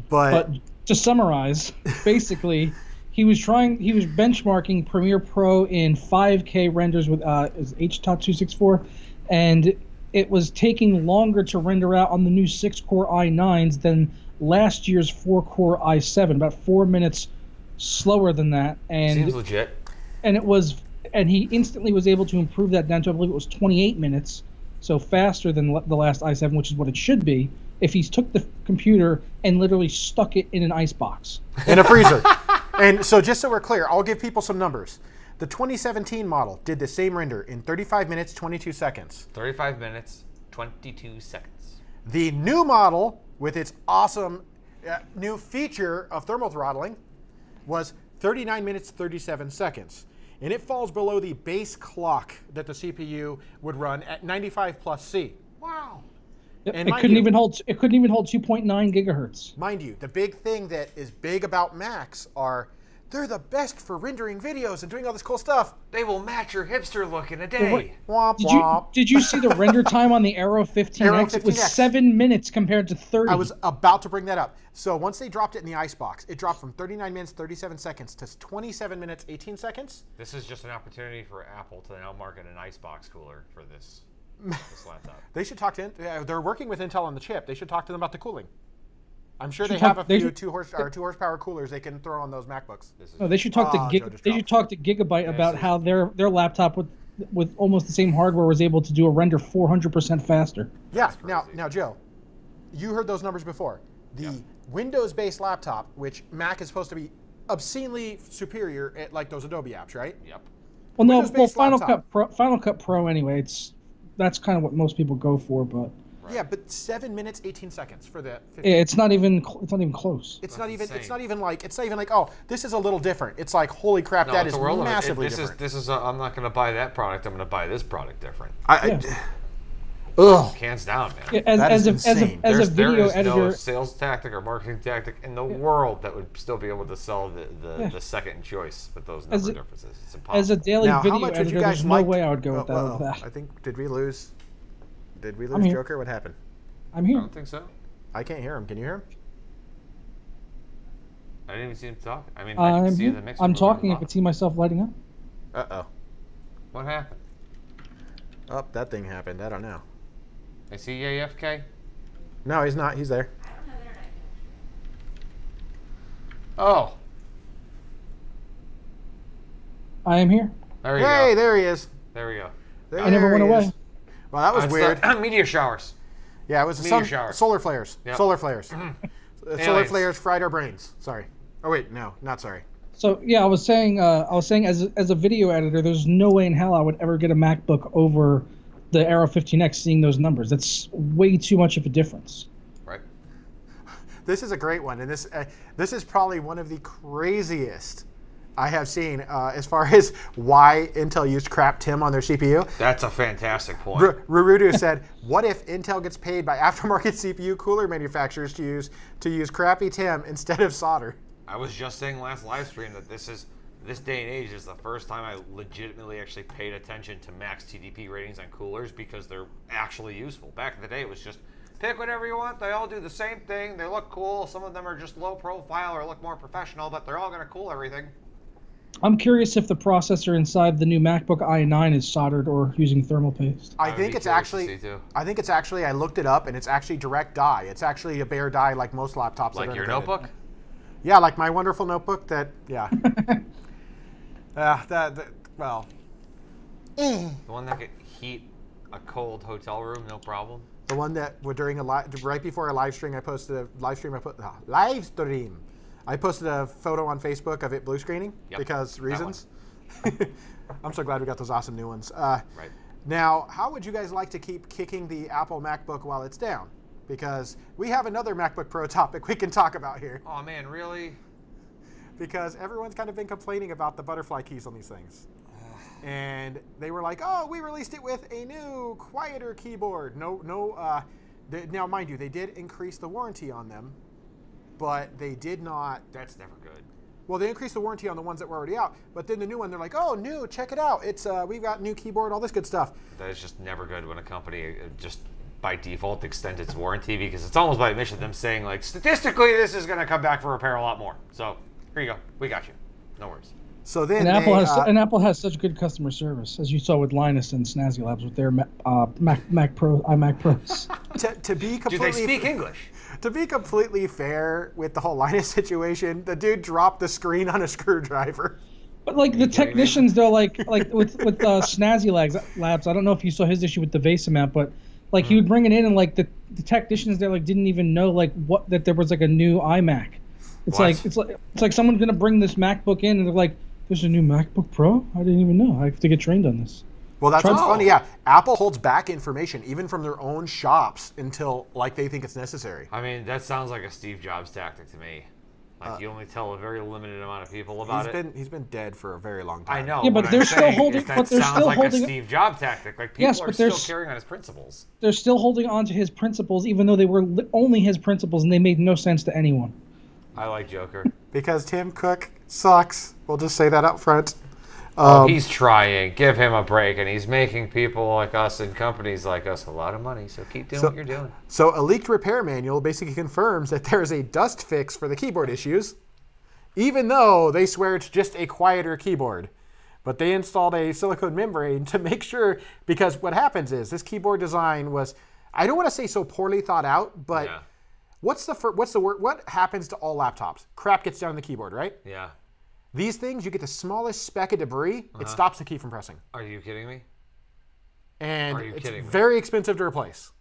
But to summarize, basically, he was benchmarking Premiere Pro in 5K renders with H.264, and it was taking longer to render out on the new 6-core i9s than last year's 4-core i7, about 4 minutes slower than that. And seems legit. And he instantly was able to improve that down to, I believe it was 28 minutes, so faster than the last i7, which is what it should be, if he took the computer and literally stuck it in an ice box. In a freezer. And so just so we're clear, I'll give people some numbers. The 2017 model did the same render in 35 minutes, 22 seconds. 35 minutes, 22 seconds. The new model, with its awesome new feature of thermal throttling, was 39 minutes, 37 seconds. And it falls below the base clock that the CPU would run at 95 plus C. Wow. Yep, And it couldn't even hold 2.9 gigahertz. Mind you, the big thing that is big about Macs are they're the best for rendering videos and doing all this cool stuff. They will match your hipster look in a day. Womp womp. Did you see the render time on the Aero 15X? Aero It was 15X. 7 minutes compared to 30. I was about to bring that up. So once they dropped it in the icebox, it dropped from 39 minutes, 37 seconds to 27 minutes, 18 seconds. This is just an opportunity for Apple to now market an icebox cooler for this laptop. They should talk to they're working with Intel on the chip. They should talk to them about the cooling. I'm sure they have a few 2 horsepower coolers they can throw on those MacBooks. No, they should talk to Gigabyte about how their laptop with almost the same hardware was able to do a render 400% faster. Yeah. Now, Joe, you heard those numbers before. The Windows-based laptop, which Mac is supposed to be obscenely superior at like those Adobe apps, right? Yep. Well, no, Windows-based Final Cut Pro anyway. That's kind of what most people go for, but yeah, but 7 minutes 18 seconds for the. 15. it's not even close. It's not even like oh, this is a little different. It's like holy crap, that is massively different. I'm not going to buy that product. I'm going to buy this product different. Ugh. Hands down, man. Yeah, as a video editor, no sales tactic or marketing tactic in the world that would still be able to sell the second choice with those number differences. It's impossible. As a daily video editor, there's no way I would go with that. I think did we lose here. Joker? What happened? I'm here. I don't think so. I can't hear him. Can you hear him? I didn't even see him talk. I mean, I can see the mixer. I'm talking. I can see myself lighting up. Uh-oh. What happened? Oh, that thing happened. I don't know. I see AFK. No, he's not. He's there. Oh. I am here. There you go. Hey, there he is. There we go. I never went away. Well, that was weird. Meteor showers. Yeah, it was solar flares. Yep. Solar flares. Solar Aliens. flares fried our brains. Sorry. Oh wait, no, not sorry. So yeah, I was saying as a video editor, there's no way in hell I would ever get a MacBook over the Aero 15X seeing those numbers. That's way too much of a difference. Right. This is a great one, and this is probably one of the craziest I have seen as far as why Intel used crap TIM on their CPU. That's a fantastic point. Rurudu said, "What if Intel gets paid by aftermarket CPU cooler manufacturers to use crappy TIM instead of solder?" I was just saying last live stream that this day and age is the first time I legitimately actually paid attention to max TDP ratings on coolers because they're actually useful. Back in the day, it was just pick whatever you want. They all do the same thing. They look cool. Some of them are just low profile or look more professional, but they're all going to cool everything. I'm curious if the processor inside the new MacBook i9 is soldered or using thermal paste. I think it's actually. I looked it up, and it's actually direct die. It's actually a bare die, like most laptops. Like your notebook. Yeah, like my wonderful notebook. The one that could heat a cold hotel room, no problem. The one that during right before a live stream, I posted a photo on Facebook of it blue screening because reasons. I'm so glad we got those awesome new ones. Right. Now, how would you guys like to keep kicking the Apple MacBook while it's down? Because we have another MacBook Pro topic we can talk about here. Oh man, really? Because everyone's kind of been complaining about the butterfly keys on these things. And they were like, oh, we released it with a new, quieter keyboard. Now, mind you, they did increase the warranty on them, but they did not. That's never good. Well, they increased the warranty on the ones that were already out, but then the new one, they're like, oh, new, check it out. It's we've got new keyboard, all this good stuff. That is just never good when a company just by default extends its warranty because it's almost by admission them saying like statistically this is going to come back for repair a lot more. So here you go, we got you, no worries. So then Apple has such good customer service, as you saw with Linus and Snazzy Labs with their iMac Pros. to be completely, do they speak English? To be completely fair with the whole Linus situation, the dude dropped the screen on a screwdriver. But like the technicians, though, like with Snazzy Labs, I don't know if you saw his issue with the VESA mount, but like he would bring it in and like the technicians there like didn't even know like that there was like a new iMac. It's like someone's gonna bring this MacBook in and they're like, there's a new MacBook Pro? I didn't even know. I have to get trained on this. Well, that's what's funny. Yeah, Apple holds back information even from their own shops until like they think it's necessary. I mean, that sounds like a Steve Jobs tactic to me. Like you only tell a very limited amount of people about it. He's been dead for a very long time. I know. Yeah, but they're still holding. That sounds like a Steve Jobs tactic. Like people are still carrying on his principles. They're still holding on to his principles, even though they were only his principles and they made no sense to anyone. I like Joker. Because Tim Cook sucks. We'll just say that up front. He's trying. Give him a break, and he's making people like us and companies like us a lot of money. So keep doing what you're doing. So a leaked repair manual basically confirms that there is a dust fix for the keyboard issues, even though they swear it's just a quieter keyboard. But they installed a silicone membrane to make sure, because what happens is this keyboard design was, I don't want to say so poorly thought out, but what's the word? What happens to all laptops? Crap gets down on the keyboard, right? Yeah. These things, you get the smallest speck of debris, it stops the key from pressing. Are you kidding me? And it's very expensive to replace.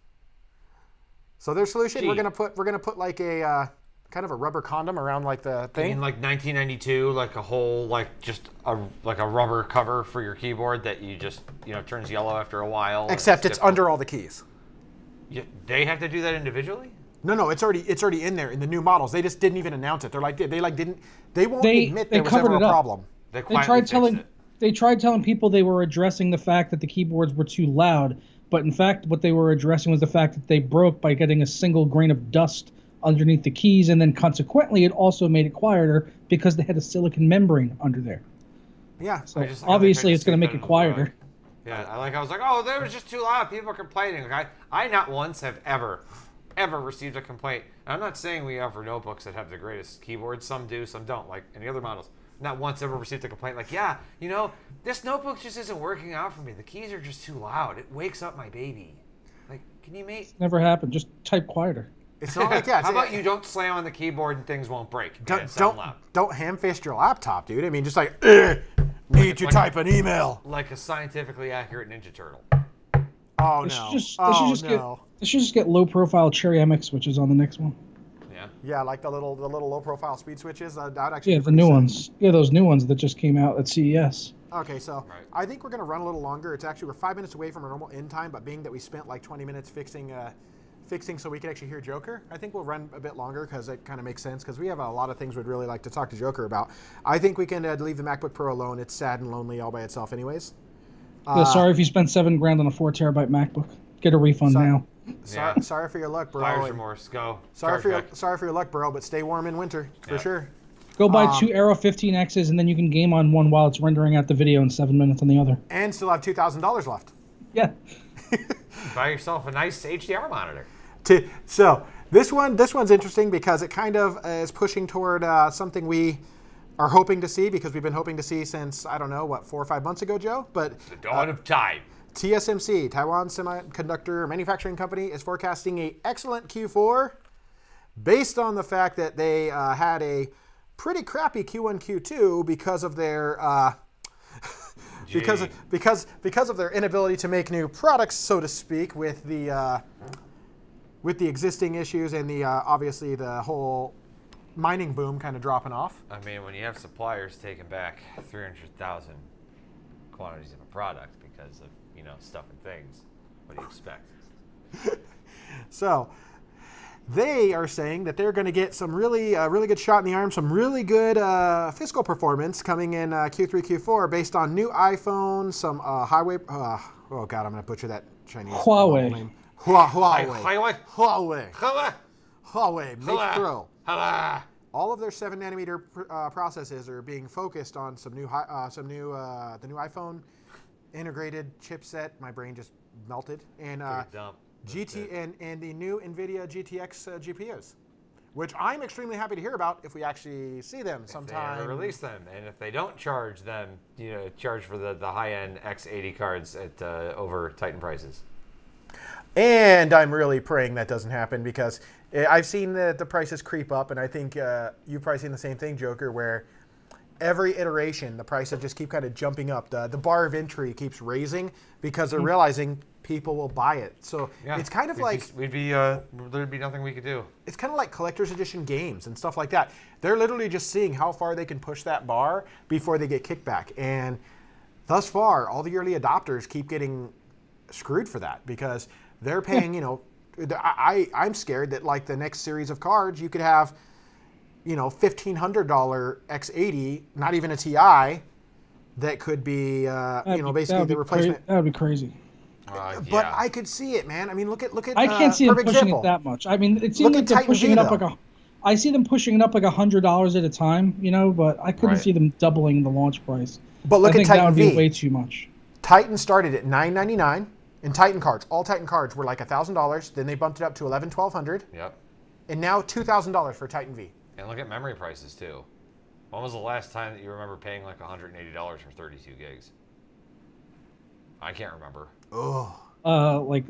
So their solution, we're gonna put like a kind of a rubber condom around like the thing. In like 1992, like a whole just a rubber cover for your keyboard that you just turns yellow after a while. Except it's under all the keys. They have to do that individually? No, it's already in there in the new models. They just didn't even announce it. They won't admit there was ever a problem. They tried telling people they were addressing the fact that the keyboards were too loud, but in fact what they were addressing was the fact that they broke by getting a single grain of dust underneath the keys, and then consequently it also made it quieter because they had a silicon membrane under there. Yeah. So obviously it's going to make it quieter. Yeah, I was like, oh, they were just too loud. People are complaining. Like, I not once have ever received a complaint. And I'm not saying we offer notebooks that have the greatest keyboards. Some do, some don't, like any other models. Not once ever received a complaint like, yeah, this notebook just isn't working out for me. The keys are just too loud. It wakes up my baby. Like, can you make... Never happened. Just type quieter. It's not like that. How about you don't slam on the keyboard and things won't break? Don't ham fist your laptop, dude. I mean, just like, need to type an email. Like a scientifically accurate Ninja Turtle. Oh, no. They should just get low-profile Cherry MX switches on the next one. Yeah. Yeah, like the little low-profile speed switches. The new ones. Yeah, those new ones that just came out at CES. Okay, so I think we're going to run a little longer. We're 5 minutes away from our normal end time, but being that we spent like 20 minutes fixing so we can actually hear Joker, I think we'll run a bit longer because it kind of makes sense because we have a lot of things we'd really like to talk to Joker about. I think we can leave the MacBook Pro alone. It's sad and lonely all by itself anyways. Sorry if you spent $7,000 on a 4 TB MacBook. Get a refund now. Sorry for your luck, bro. Buyer's remorse. Go. Sorry for your luck, bro, but stay warm in winter for sure. Go buy 2 Aero 15Xs and then you can game on one while it's rendering out the video in 7 minutes on the other. And still have $2,000 left. Yeah. Buy yourself a nice HDR monitor. So this one's interesting because it kind of is pushing toward something we are hoping to see because we've been hoping to see since, I don't know, 4 or 5 months ago, Joe? But the dawn of time. TSMC, Taiwan Semiconductor Manufacturing Company, is forecasting an excellent Q4 based on the fact that they had a pretty crappy Q1, Q2 because of their because of their inability to make new products, so to speak, with the existing issues and the obviously the whole mining boom kind of dropping off. I mean, when you have suppliers taking back 300,000 quantities of a product because of stuff and things, what do you expect? So they are saying that they're going to get some really good shot in the arm, some really good fiscal performance coming in Q3, Q4 based on new iPhone, some Huawei. Oh God, I'm going to butcher that Chinese name. Huawei Mate Pro. All of their 7-nanometer processes are being focused on the new iPhone integrated chipset. My brain just melted. And and the new NVIDIA GTX GPUs, which I'm extremely happy to hear about if we actually see them sometime. If they release them, and if they don't charge them, charge for the high-end X80 cards at over Titan prices. And I'm really praying that doesn't happen because I've seen the prices creep up, and I think you've probably seen the same thing, Joker, where every iteration the prices just keep kind of jumping up. The bar of entry keeps raising because they're realizing people will buy it. So it's kind of there'd be nothing we could do. It's kind of like collector's edition games and stuff like that. They're literally just seeing how far they can push that bar before they get kickback. And thus far, all the early adopters keep getting screwed for that because they're paying, I'm scared that like the next series of cards, you could have, $1,500 X80, not even a TI, that could be, basically the replacement. That would be crazy. But I could see it, man. I mean, look at. I can't see them pushing it that much. I mean, it seems like they're pushing it up I see them pushing it up like $100 at a time, but I couldn't see them doubling the launch price. But look at Titan V. That would be way too much. Titan started at $999, and Titan cards, all Titan cards were like $1,000. Then they bumped it up to $1,100. Yep. And now $2,000 for Titan V. And look at memory prices too. When was the last time that you remember paying like $180 for 32 gigs? I can't remember. Oh. Like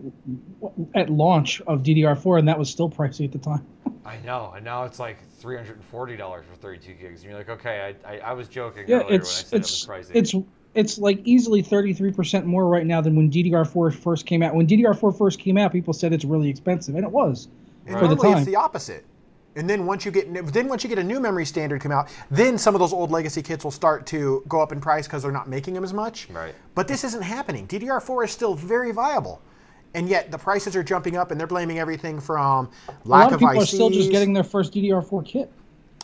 at launch of DDR4, and that was still pricey at the time. I know, and now it's like $340 for 32 gigs. And you're like, okay, I was joking earlier when I said it was pricey. It's like easily 33% more right now than when DDR4 first came out. When DDR4 first came out, people said it's really expensive, and it was for the time. It's the opposite. And then once you get a new memory standard come out, then some of those old legacy kits will start to go up in price because they're not making them as much. Right. But this isn't happening. DDR4 is still very viable, and yet the prices are jumping up, and they're blaming everything from lack of ICs. A lot of people are still just getting their first DDR4 kit.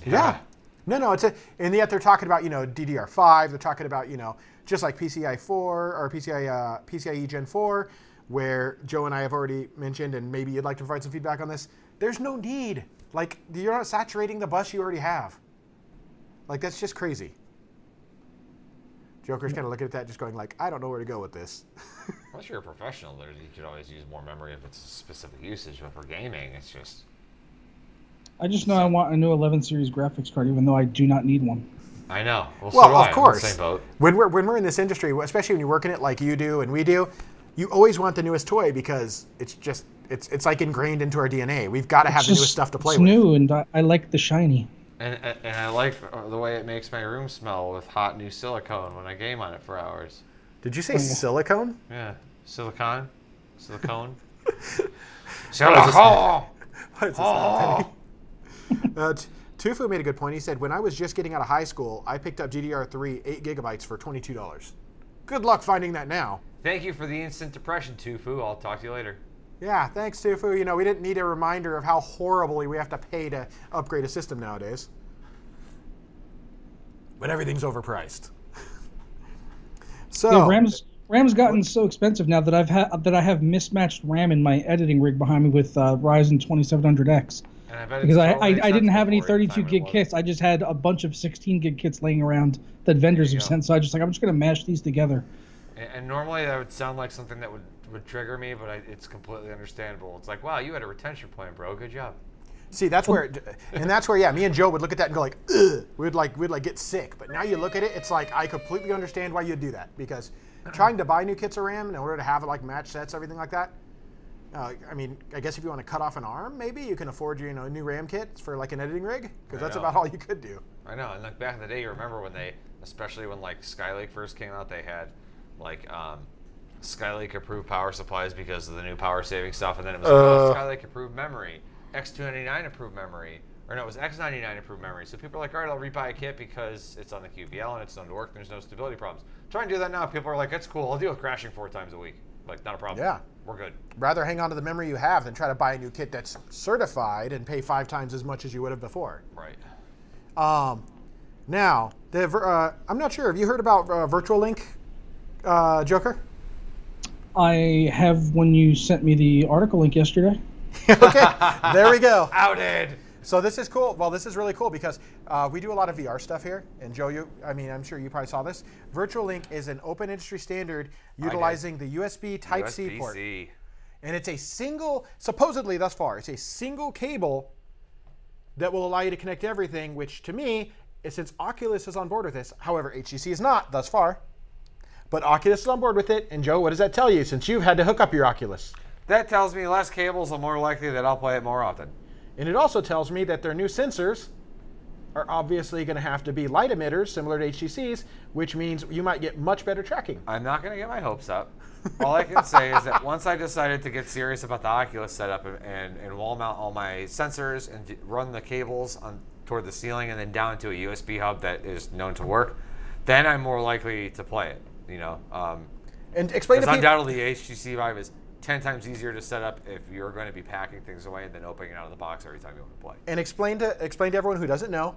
Yeah. No, and yet they're talking about DDR5. They're talking about just like PCIe 4 or PCIe Gen 4, where Joe and I have already mentioned, and maybe you'd like to provide some feedback on this. There's no need. Like, you're not saturating the bus you already have. Like, that's just crazy. Joker's kind of looking at that, just going like, I don't know where to go with this. Unless you're a professional, you could always use more memory if it's a specific usage. But for gaming, it's just. I just know I want a new 11 series graphics card, even though I do not need one. I know. Well, so of course. I'm in the same boat. When we're in this industry, especially when you work in it like you do and we do, you always want the newest toy because it's like ingrained into our DNA. We've got to have the newest stuff to play with. It's new, and I like the shiny. And I like the way it makes my room smell with hot new silicone when I game on it for hours. Did you say silicone? Yeah, silicone. Silicone. What is this happening? Tufu made a good point. He said, when I was just getting out of high school, I picked up GDR3 8 gigabytes for $22. Good luck finding that now. Thank you for the instant depression, Tufu. I'll talk to you later. Yeah, thanks, Tufu. We didn't need a reminder of how horribly we have to pay to upgrade a system nowadays. But everything's overpriced. So yeah, RAM's gotten so expensive now that I have mismatched RAM in my editing rig behind me with Ryzen 2700X. And I bet because I didn't have any 32 gig kits. I just had a bunch of 16 gig kits laying around that vendors have sent. So I'm just going to mash these together. And normally that would sound like something that would trigger me, but it's completely understandable. It's like, wow, you had a retention plan, bro. Good job. See, that's where, yeah, me and Joe would look at that and go like, ugh. We'd like get sick. But now you look at it, it's like I completely understand why you'd do that, because trying to buy new kits of RAM in order to have it like match sets, everything like that. I mean, I guess if you want to cut off an arm, maybe you can afford your new RAM kit for like an editing rig, because that's about all you could do. I know, and like back in the day, you remember when especially when like Skylake first came out, they had like Skylake approved power supplies because of the new power saving stuff, and then it was Skylake approved memory, X299 approved memory, or no, it was X99 approved memory. So people are like, all right, I'll rebuy a kit because it's on the QVL and it's known to work and there's no stability problems. Try and do that now. People are like, that's cool. I'll deal with crashing 4 times a week. Like, not a problem. Yeah. We're good. Rather hang on to the memory you have than try to buy a new kit that's certified and pay 5 times as much as you would have before. Right. Now, I'm not sure. Have you heard about VirtualLink, Joker? I have when you sent me the article link yesterday. Okay, there we go. Outed. So this is cool. Well, this is really cool because we do a lot of VR stuff here. And Joe, I'm sure you probably saw this. VirtualLink is an open industry standard utilizing the USB Type-C port. And it's a single, supposedly thus far, it's a single cable that will allow you to connect everything, which to me, since Oculus is on board with this, however, HTC is not thus far, but Oculus is on board with it. And Joe, what does that tell you since you've had to hook up your Oculus? That tells me less cables are more likely that I'll play it more often. And it also tells me that their new sensors are obviously going to have to be light emitters, similar to HTC's, which means you might get much better tracking. I'm not going to get my hopes up. All I can say is that once I decided to get serious about the Oculus setup and wall mount all my sensors and run the cables toward the ceiling and then down to a USB hub that is known to work, then I'm more likely to play it. And explain to people. Undoubtedly, HTC Vive is 10 times easier to set up if you're going to be packing things away and then opening it out of the box every time you want to play. And explain to everyone who doesn't know,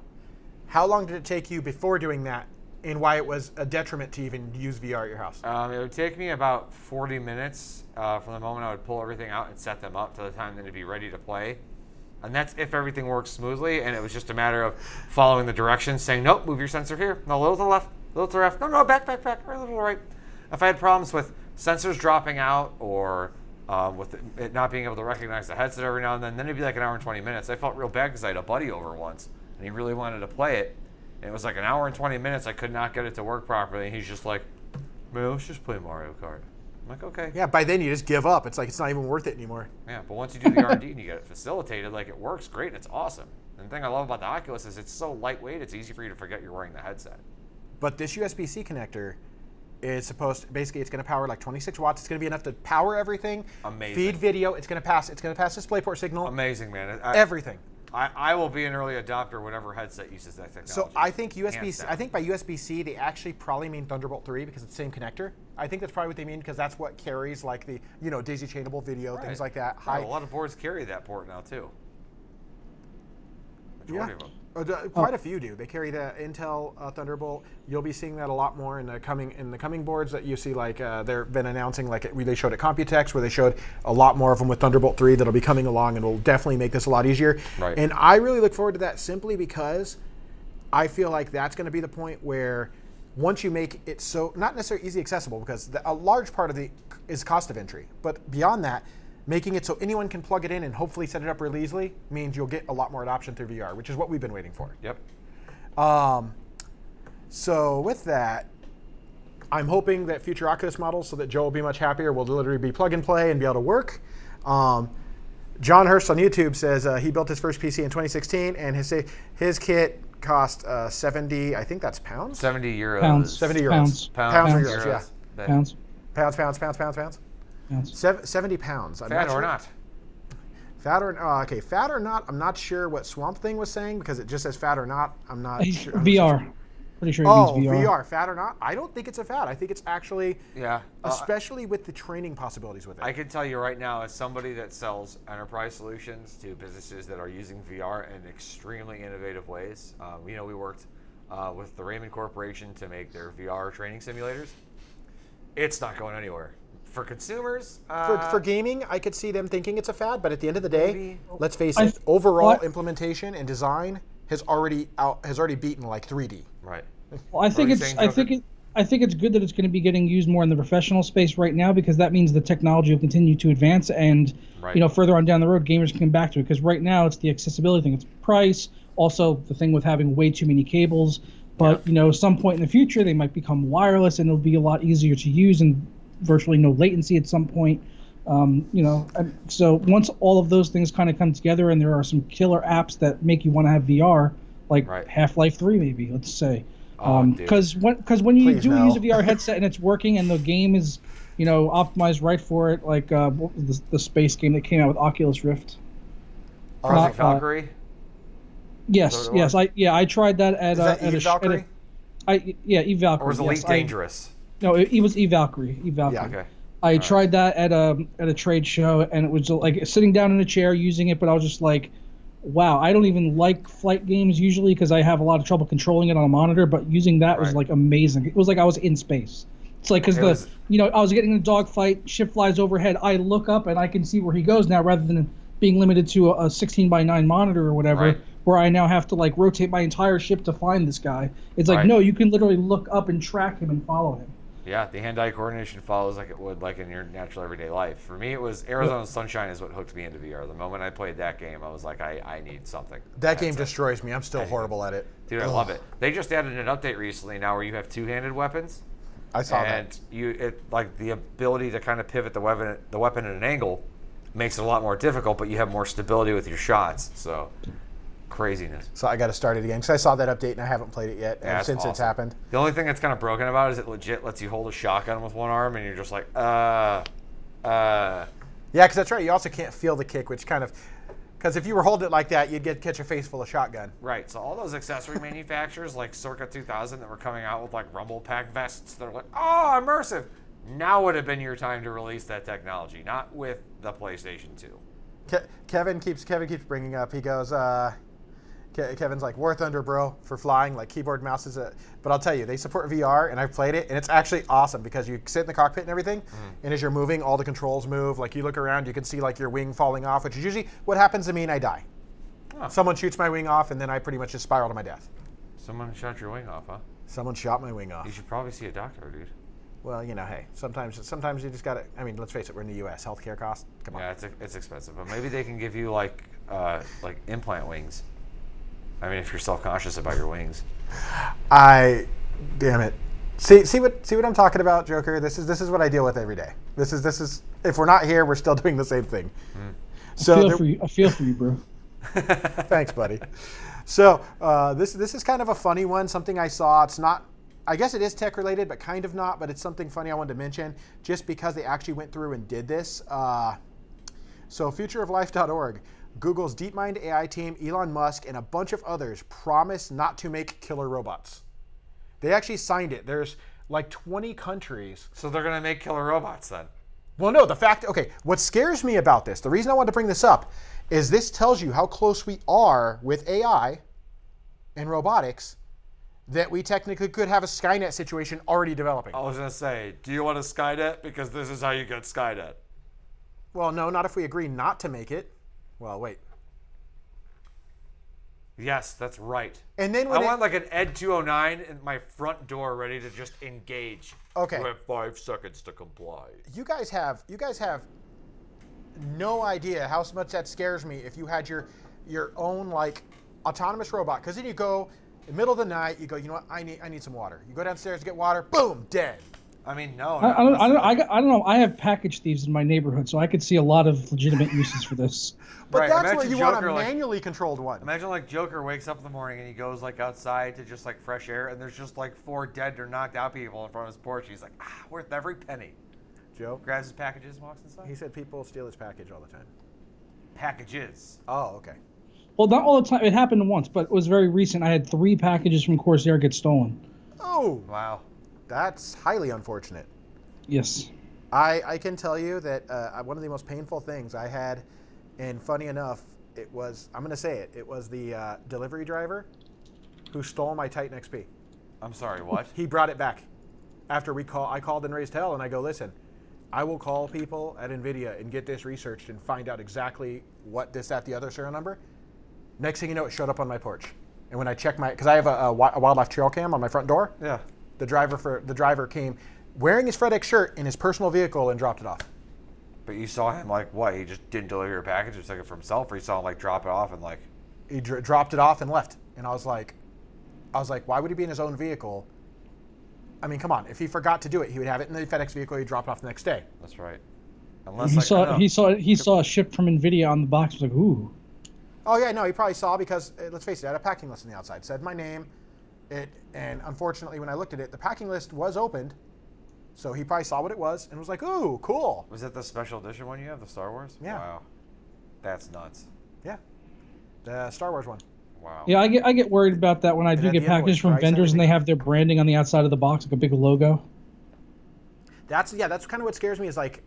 how long did it take you before doing that, and why it was a detriment to even use VR at your house? It would take me about 40 minutes from the moment I would pull everything out and set them up to the time that it'd be ready to play. And that's if everything works smoothly, and it was just a matter of following the directions, saying, nope, move your sensor here, no, a little to the left, a little to the left, no, back, or a little to the right. If I had problems with sensors dropping out or with it not being able to recognize the headset every now and then it'd be like an hour and 20 minutes. I felt real bad because I had a buddy over once, and he really wanted to play it. And it was like an hour and 20 minutes. I could not get it to work properly. And he's just like, man, let's just play Mario Kart. I'm like, okay. Yeah, by then you just give up. It's like it's not even worth it anymore. Yeah, but once you do the R&D and you get it facilitated, like it works great and it's awesome. And the thing I love about the Oculus is it's so lightweight, it's easy for you to forget you're wearing the headset. But this USB-C connector is basically it's going to power like 26 watts. It's going to be enough to power everything. Amazing. Feed video. It's going to pass DisplayPort signal. Amazing, man. Everything. I will be an early adopter whatever headset uses that technology. So I think Hands USB. down. I think by USB-C they actually probably mean Thunderbolt 3 because it's the same connector. I think that's probably what they mean because that's what carries like the daisy chainable video, things like that. Right, a lot of boards carry that port now too. Majority of them. Quite a few do. They carry the Intel Thunderbolt. You'll be seeing that a lot more in the coming boards that you see. Like they've been announcing, like they showed at Computex, where they showed a lot more of them with Thunderbolt 3 that'll be coming along, and will definitely make this a lot easier. Right. And I really look forward to that simply because I feel like that's going to be the point where once you make it so not necessarily easy accessible, because a large part of is cost of entry, but beyond that, making it so anyone can plug it in and hopefully set it up really easily means you'll get a lot more adoption through VR, which is what we've been waiting for. Yep. So with that, I'm hoping that future Oculus models, so that Joe will be much happier, will literally be plug and play and be able to work. John Hurst on YouTube says he built his first PC in 2016, and his kit cost 70, I think that's pounds? 70 euros. Pounds. 70 euros. Pounds. Pounds or Euros. euros, yeah. Pounds. Pounds. Pounds. 70 pounds. I'm Fat not or sure. not? Fat or okay, fat or not. I'm not sure what Swamp Thing was saying because it just says fat or not. I'm not sure. VR. Pretty sure it Oh, means VR. VR, fat or not? I don't think it's a fat. I think it's actually, Yeah. especially with the training possibilities with it. I can tell you right now, as somebody that sells enterprise solutions to businesses that are using VR in extremely innovative ways, we worked with the Raymond Corporation to make their VR training simulators. It's not going anywhere. For consumers, for gaming, I could see them thinking it's a fad, but at the end of the day, maybe. let's face it, overall implementation and design has already beaten like 3D. Right. Well, I think it's good that it's going to be getting used more in the professional space right now, because that means the technology will continue to advance, and further on down the road, gamers can come back to it. Because right now it's the accessibility thing, it's price, also the thing with having way too many cables. But some point in the future they might become wireless, and it'll be a lot easier to use and virtually no latency at some point. So once all of those things kind of come together, and there are some killer apps that make you want to have VR, like Half-Life 3 maybe, let's say. Because when you use a VR headset and it's working and the game is optimized right for it, like what was the space game that came out with Oculus Rift? Project Valkyrie? Yes. I tried that at Valkyrie? Eve Valkyrie. Or was Elite Dangerous? No, it was Eve Valkyrie. Yeah. Okay. I tried that at a trade show, and it was like sitting down in a chair using it, but I was just like, wow, I don't even like flight games usually because I have a lot of trouble controlling it on a monitor, but using that was like amazing. It was like I was in space. It's like because I was getting in a dogfight, ship flies overhead, I look up and I can see where he goes now, rather than being limited to a 16:9 monitor or whatever, where I now have to like rotate my entire ship to find this guy. It's like, no, you can literally look up and track him and follow him. Yeah, the hand-eye coordination follows like it would like in your natural everyday life. For me, it was Arizona Sunshine is what hooked me into VR. The moment I played that game, I was like, I need something. That game destroys me. I'm still horrible at it. Dude, I love it. They just added an update recently now where you have two-handed weapons. I saw that. And like the ability to kind of pivot the weapon at an angle makes it a lot more difficult, but you have more stability with your shots. So craziness. So I got to start it again because I saw that update and I haven't played it yet since it's happened. The only thing that's kind of broken about it is it legit lets you hold a shotgun with one arm, and you're just like, Yeah, because that's right. You also can't feel the kick, which kind of, because if you were holding it like that, you'd catch your face full of shotgun. Right. So all those accessory manufacturers like circa 2000 that were coming out with like rumble pack vests, they're like, oh, immersive. Now would have been your time to release that technology, not with the PlayStation 2. Kevin keeps bringing up. He goes, Kevin's like, War Thunder, bro, for flying, like keyboard, mouse is but I'll tell you, they support VR, and I've played it, and it's actually awesome because you sit in the cockpit and everything, and as you're moving, all the controls move. Like you look around, you can see like your wing falling off, which is usually what happens to me, and I die. Oh. Someone shoots my wing off, and then I pretty much just spiral to my death. Someone shot your wing off, huh? Someone shot my wing off. You should probably see a doctor, dude. Well, hey, sometimes you just gotta. I mean, let's face it, we're in the U.S. Healthcare costs. Come on. Yeah, it's expensive, but maybe they can give you like implant wings. I mean, if you're self-conscious about your wings. Damn it. See what I'm talking about, Joker. This is what I deal with every day. This is. If we're not here, we're still doing the same thing. So I feel for you, bro. Thanks, buddy. So this is kind of a funny one. Something I saw. It's not. I guess it is tech related, but kind of not. But it's something funny I wanted to mention, just because they actually went through and did this. So futureoflife.org. Google's DeepMind AI team, Elon Musk, and a bunch of others promise not to make killer robots. They actually signed it. There's like 20 countries. So they're going to make killer robots then? Well, no, okay, what scares me about this, the reason I wanted to bring this up, is this tells you how close we are with AI and robotics that we technically could have a Skynet situation already developing. I was going to say, do you want a Skynet? Because this is how you get Skynet. Well, no, not if we agree not to make it. Well, wait. Yes, that's right. And then I want like an Ed 209 in my front door ready to just engage. Okay. You have 5 seconds to comply. You guys have no idea how much that scares me if you had your own like autonomous robot. Because then you go in the middle of the night, you go, you know what, I need some water. You go downstairs to get water, boom, dead. I mean, no. I don't know. I have package thieves in my neighborhood, so I could see a lot of legitimate uses for this. But Right, that's imagine where you want a Joker, like- manually controlled one. Imagine like Joker wakes up in the morning and he goes like outside to just like fresh air and there's just like 4 dead or knocked out people in front of his porch. He's like, worth every penny. Joe? Grabs his packages and walks inside. He said people steal his package all the time. Packages. Oh, okay. Well, not all the time. It happened once, but it was very recent. I had 3 packages from Corsair get stolen. Oh, Wow. that's highly unfortunate. Yes. I can tell you that one of the most painful things I had, and funny enough, it was, I'm going to say it, it was the delivery driver who stole my Titan XP. I'm sorry, what? He brought it back. After I called and raised hell, and I go, listen, I will call people at NVIDIA and get this researched and find out exactly what this, that, the other serial number. Next thing you know, it showed up on my porch. And when I checked because I have a wildlife trail cam on my front door, Yeah. the driver came wearing his FedEx shirt in his personal vehicle and dropped it off. But you saw him like what? He just didn't deliver your package or took it for himself, or you saw him like drop it off and like. He dropped it off and left. And I was like, why would he be in his own vehicle? I mean, come on. If he forgot to do it, he would have it in the FedEx vehicle. He'd drop it off the next day. That's right. Unless He like, I don't know. saw a ship from NVIDIA on the box. Was like, ooh. Oh yeah, no, he probably saw because let's face it, it had a packing list on the outside. It said my name, and unfortunately, when I looked at it, the packing list was opened. So he probably saw what it was and was like, ooh, cool. Was that the special edition one you have, the Star Wars? Yeah. Wow. That's nuts. Yeah, the Star Wars one. Wow. Yeah, I get worried about that when I do had get the packages invoice from price, vendors and they everything. have their branding on the outside of the box, like a big logo. That's kind of what scares me is like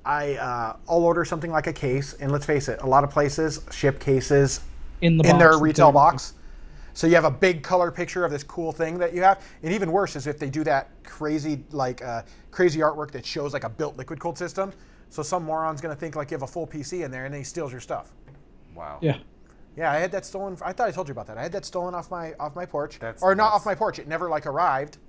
I'll order something like a case, and let's face it, a lot of places ship cases In the in their box with retail everything. box. So you have a big color picture of this cool thing that you have. And even worse is if they do that crazy crazy artwork that shows like a built liquid cooled system. So some moron's gonna think like you have a full PC in there and then he steals your stuff. Wow. Yeah. Yeah, I had that stolen. I thought I told you about that. I had that stolen off my porch, That's or not nuts. off my porch. It never like arrived.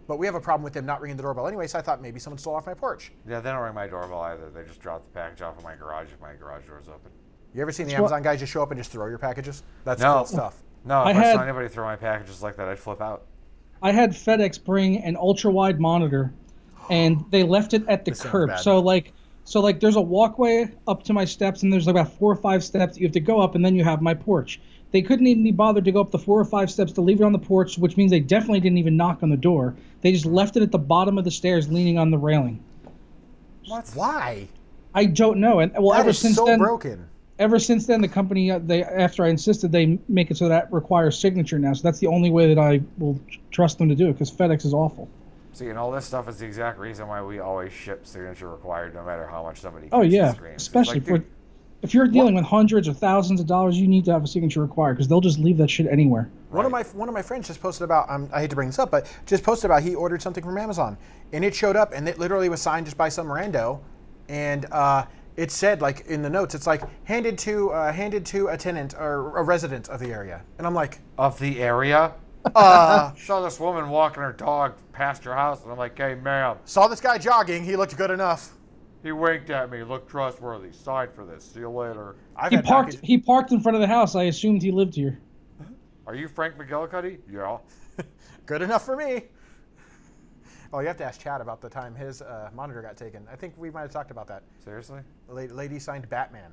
But we have a problem with them not ringing the doorbell anyway. So I thought maybe someone stole off my porch. Yeah, they don't ring my doorbell either. They just drop the package off in my garage if my garage door's open. You ever seen the That's what- Amazon guys just show up and just throw your packages? That's No. cool stuff. No, if I I had- saw anybody throw my packages like that, I'd flip out. I had FedEx bring an ultra wide monitor, and they left it at the This sounds curb. bad. So like there's a walkway up to my steps, and there's like about 4 or 5 steps that you have to go up, and then you have my porch. They couldn't even be bothered to go up the 4 or 5 steps to leave it on the porch, which means they definitely didn't even knock on the door. They just left it at the bottom of the stairs, leaning on the railing. What? Why? I don't know. And well, That ever is since so then, broken. ever since then, the company after I insisted, they make it so that requires signature now. So that's the only way that I will trust them to do it, because FedEx is awful. See, and all this stuff is the exact reason why we always ship signature required, no matter how much somebody. Oh fixes yeah, the screens. It's especially like, dude, if you're dealing with hundreds or thousands of dollars, you need to have a signature required, because they'll just leave that shit anywhere. One of my friends just posted about. I hate to bring this up, but just posted about he ordered something from Amazon, and it showed up, and it literally was signed just by some rando, and it said like in the notes, it's like handed to a tenant or a resident of the area, and I'm like, of the area. Saw this woman walking her dog past her house, and I'm like, "Hey, ma'am." saw this guy jogging, he looked good enough. He winked at me. Looked trustworthy. Signed for this. See you later. I've He had parked. package- He parked in front of the house. I assumed he lived here. Are you Frank McGillicuddy? Yeah. Good enough for me. Oh, you have to ask Chad about the time his monitor got taken. I think we might have talked about that. Seriously? The lady signed Batman,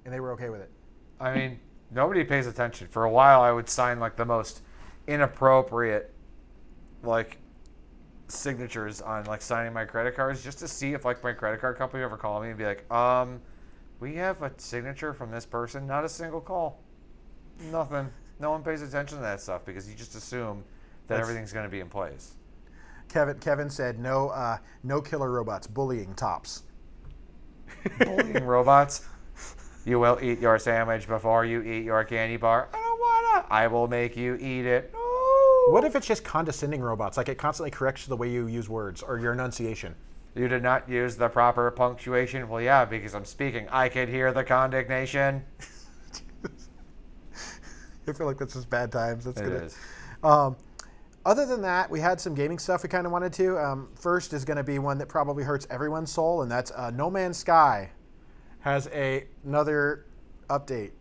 and they were okay with it. I mean, nobody pays attention. For a while, I would sign like the most inappropriate, like, signatures on like signing my credit cards just to see if like my credit card company would ever call me and be like, we have a signature from this person, not a single call. Nothing. No one pays attention to that stuff because you just assume that everything's going to be in place. Kevin said no killer robots, bullying tops. Bullying robots. You will eat your sandwich before you eat your candy bar. I don't wanna. I will make you eat it. No. What if it's just condescending robots? Like it constantly corrects the way you use words or your enunciation. You did not use the proper punctuation. Well, yeah, because I'm speaking. I could hear the condemnation. I feel like that's just bad times. That's good. It is. Other than that, we had some gaming stuff we kind of wanted to. First is going to be one that probably hurts everyone's soul, and that's No Man's Sky has another update,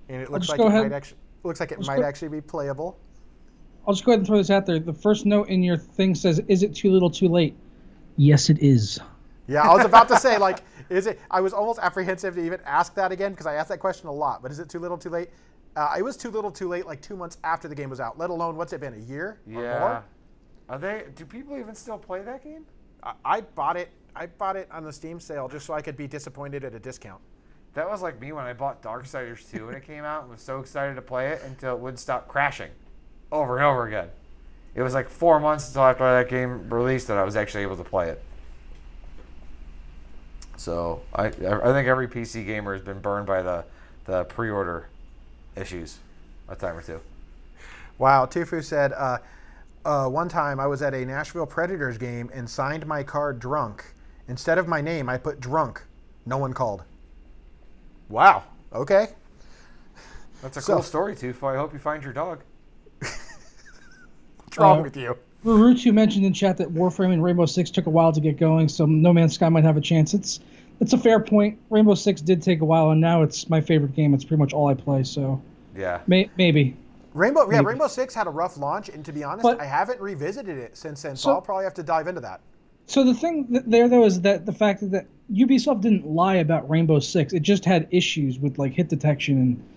and it looks like it might actually be playable. I'll just go ahead and throw this out there. The first note in your thing says, "Is it too little, too late?" Yes, it is. Yeah, I was about to say, like, is it? I was almost apprehensive to even ask that again because I asked that question a lot. But is it too little, too late? It was too little, too late, like 2 months after the game was out. Let alone, what's it been, a year or more? Are they? Do people even still play that game? I bought it. I bought it on the Steam sale just so I could be disappointed at a discount. That was like me when I bought Darksiders 2 when it came out and was so excited to play it until it wouldn't stop crashing over and over again. It was like 4 months until after that game released that I was actually able to play it. So I think every PC gamer has been burned by the pre-order issues a time or two. Wow, Tufu said, one time I was at a Nashville Predators game and signed my card drunk. Instead of my name, I put drunk. No one called. Wow, okay. That's a cool story, Tufu. I hope you find your dog. What's wrong with you? Rurutu mentioned in chat that Warframe and Rainbow Six took a while to get going, so No Man's Sky might have a chance. It's a fair point. Rainbow Six did take a while, and now it's my favorite game. It's pretty much all I play, so yeah, maybe. Rainbow Six had a rough launch, and to be honest, I haven't revisited it since then, so I'll probably have to dive into that. So the thing there, though, is that the fact that Ubisoft didn't lie about Rainbow Six. It just had issues with like hit detection and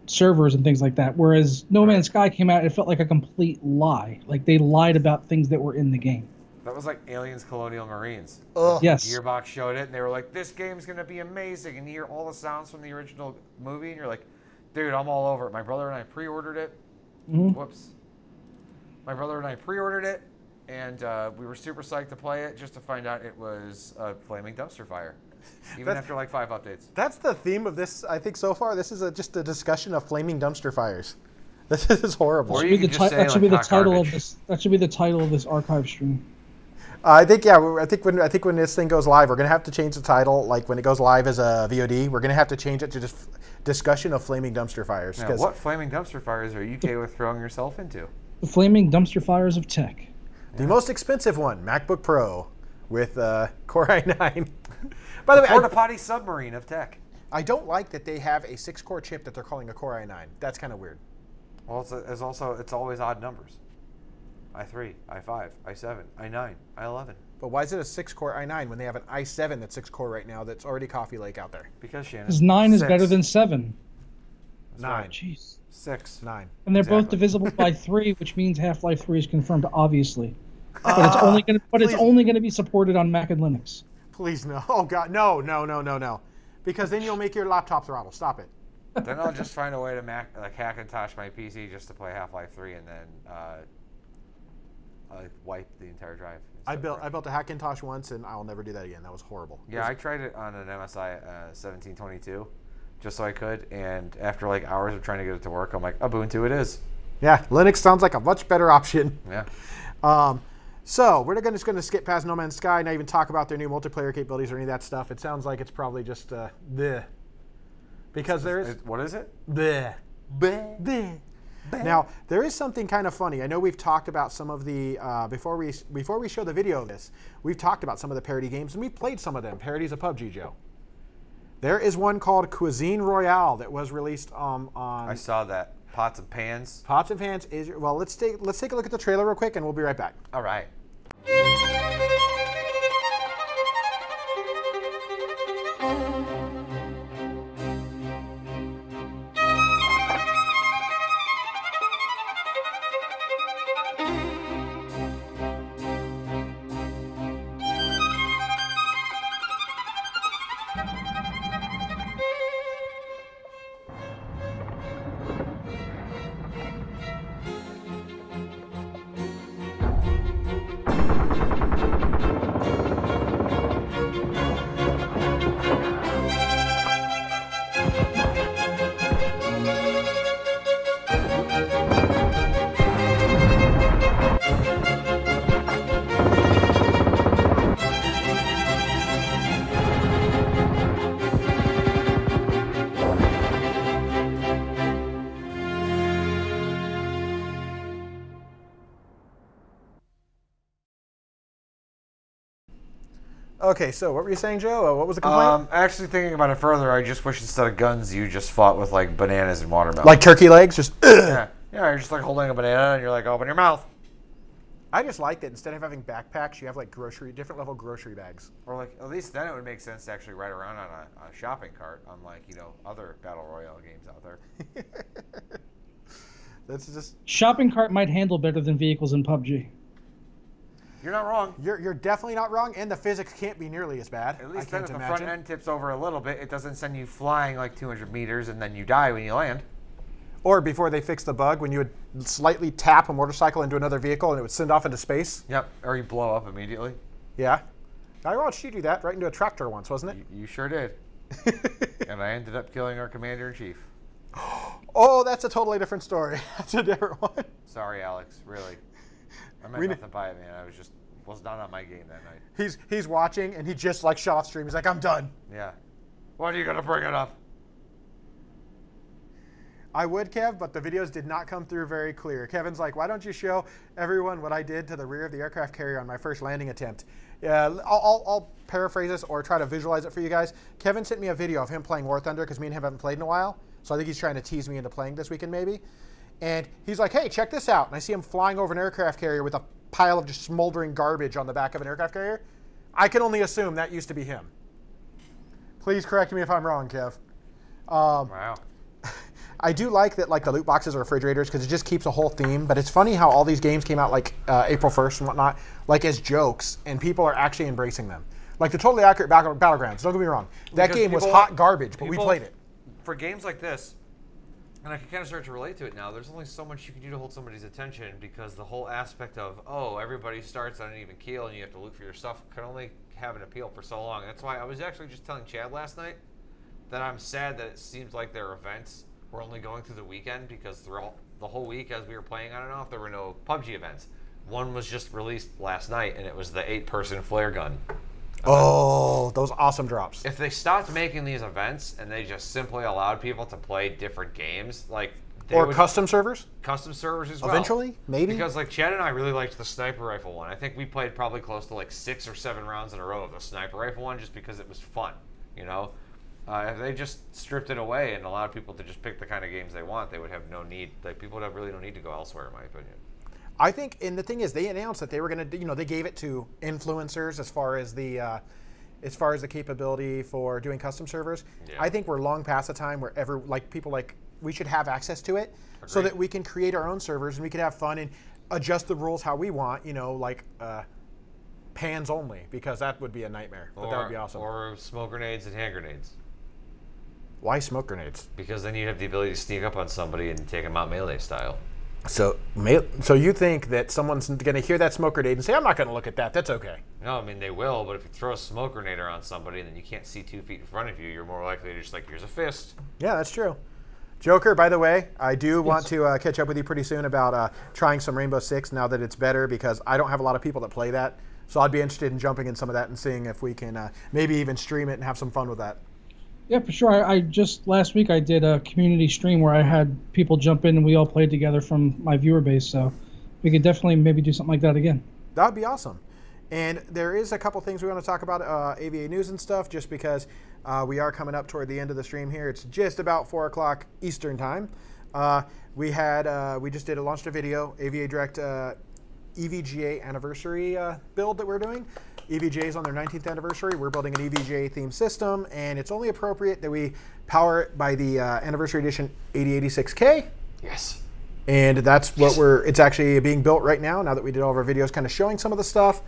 servers and things like that. Whereas No Man's Sky came out, it felt like a complete lie. Like they lied about things that were in the game. That was like Aliens Colonial Marines. Ugh. Yes. Gearbox showed it, and they were like, this game's going to be amazing. And you hear all the sounds from the original movie, and you're like, dude, I'm all over it. My brother and I pre-ordered it. Mm-hmm. Whoops. My brother and I pre-ordered it, and we were super psyched to play it just to find out it was a flaming dumpster fire. Even after like 5 updates. That's the theme of this, I think, so far. This is just a discussion of flaming dumpster fires. This is horrible. That should be the title of this. That should be the title of this archive stream. I think when this thing goes live, we're gonna have to change the title. Like when it goes live as a VOD, we're gonna have to change it to just discussion of flaming dumpster fires. Now, what flaming dumpster fires are you okay with throwing yourself into? The flaming dumpster fires of tech. The most expensive one, MacBook Pro, with Core i9. By the way, porta potty submarine of tech. I don't like that they have a 6-core chip that they're calling a Core i9. That's kind of weird. Well, it's always odd numbers. i3, i5, i7, i9, i11. But why is it a 6-core i9 when they have an i7 that's 6-core right now that's already Coffee Lake out there? Because Shannon. Because 9 is better than 7. 9. Jeez. 6. 9. And they're both divisible by 3, which means Half-Life 3 is confirmed, obviously. But it's only gonna be supported on Mac and Linux. Please no. Oh God, no. Because then you'll make your laptop throttle. Stop it. Then I'll just find a way to Hackintosh my PC just to play Half-Life 3 and then wipe the entire drive. I built a Hackintosh once and I'll never do that again. That was horrible. Yeah, I tried it on an MSI 1722 just so I could, and after like hours of trying to get it to work, I'm like, Ubuntu it is. Yeah, Linux sounds like a much better option. Yeah. So we're just going to skip past No Man's Sky, not even talk about their new multiplayer capabilities or any of that stuff. It sounds like it's probably just bleh. Because there is... What is it? Bleh. Bleh. Bleh. Now, there is something kind of funny. I know we've talked about some of the... before we show the video of this, we've talked about some of the parody games, and we've played some of them. Parodies of PUBG, Joe. There is one called Cuisine Royale that was released on... I saw that. Pots and Pans. Pots and Pans is... Well, let's take a look at the trailer real quick, and we'll be right back. All right. Okay, so what were you saying, Joe? What was the complaint? Actually thinking about it further, I just wish instead of guns, you just fought with like bananas and watermelon. Like turkey legs, just. Yeah, you're just like holding a banana and you're like, open your mouth. I just like that instead of having backpacks, you have like different level grocery bags. Or like, at least then it would make sense to actually ride around on a shopping cart, unlike, other Battle Royale games out there. That's just. Shopping cart might handle better than vehicles in PUBG. You're not wrong. You're definitely not wrong, and the physics can't be nearly as bad. At least I then can't if the imagine. front end tips over a little bit, it doesn't send you flying like 200 meters and then you die when you land. Or before they fixed the bug, when you would slightly tap a motorcycle into another vehicle and it would send off into space. Yep, or you blow up immediately. Yeah. I watched you do that right into a tractor once, wasn't it? You sure did. And I ended up killing our commander-in-chief. Oh, that's a totally different story. That's a different one. Sorry, Alex, really. I meant nothing by it, man. I was not on my game that night. He's watching, and he just like shut off stream. He's like, I'm done. Yeah. When are you going to bring it up? I would, Kev, but the videos did not come through very clear. Kevin's like, why don't you show everyone what I did to the rear of the aircraft carrier on my first landing attempt? I'll paraphrase this or try to visualize it for you guys. Kevin sent me a video of him playing War Thunder because me and him haven't played in a while. So I think he's trying to tease me into playing this weekend maybe. And he's like, hey, check this out. And I see him flying over an aircraft carrier with a pile of just smoldering garbage on the back of an aircraft carrier. I can only assume that used to be him. Please correct me if I'm wrong, Kev. Wow. I do like that, like the loot boxes or refrigerators, because it just keeps a whole theme. But it's funny how all these games came out like April 1st and whatnot, like as jokes, and people are actually embracing them. Like the Totally Accurate Battlegrounds. Don't get me wrong, that game was hot garbage, but we played it. For games like this, and I can kind of start to relate to it now. There's only so much you can do to hold somebody's attention because the whole aspect of everybody starts on an even keel and you have to loot for your stuff can only have an appeal for so long. That's why I was actually just telling Chad last night that I'm sad that it seems like their events were only going through the weekend because throughout the whole week as we were playing on and off, there were no PUBG events. One was just released last night, and it was the 8-person flare gun. Oh, those awesome drops. If they stopped making these events and they just simply allowed people to play different games, like or custom servers? Custom servers as well. Eventually, maybe? Because like Chad and I really liked the sniper rifle one. I think we played probably close to like 6 or 7 rounds in a row of the sniper rifle one just because it was fun, If they just stripped it away and allowed people to just pick the kind of games they want, they would have no need. Like people would have really no need to go elsewhere, in my opinion. I think, and the thing is, they announced that they were going to, they gave it to influencers as far as the capability for doing custom servers. Yeah. I think we're long past the time where we should have access to it. Agreed. So that we can create our own servers and we can have fun and adjust the rules how we want. Pans only, because that would be a nightmare. But that would be awesome. Or smoke grenades and hand grenades. Why smoke grenades? Because then you have the ability to sneak up on somebody and take them out melee style. So you think that someone's going to hear that smoke grenade and say, I'm not going to look at that, that's okay. No, I mean, they will, but if you throw a smoke grenade around somebody and then you can't see 2 feet in front of you, you're more likely to just like, here's a fist. Yeah, that's true. Joker, by the way, I do want to catch up with you pretty soon about trying some Rainbow Six now that it's better, because I don't have a lot of people that play that. So I'd be interested in jumping in some of that and seeing if we can maybe even stream it and have some fun with that. Yeah, for sure. I just last week I did a community stream where I had people jump in and we all played together from my viewer base. So we could definitely maybe do something like that again. That would be awesome. And there is a couple things we want to talk about, AVA news and stuff, just because we are coming up toward the end of the stream here. It's just about 4 o'clock Eastern time. We just launched a video, AVADirect EVGA anniversary build that we're doing. EVGA is on their 19th anniversary. We're building an EVGA themed system, and it's only appropriate that we power it by the anniversary edition 8086K. Yes. And that's what it's actually being built right now that we did all of our videos kind of showing some of the stuff.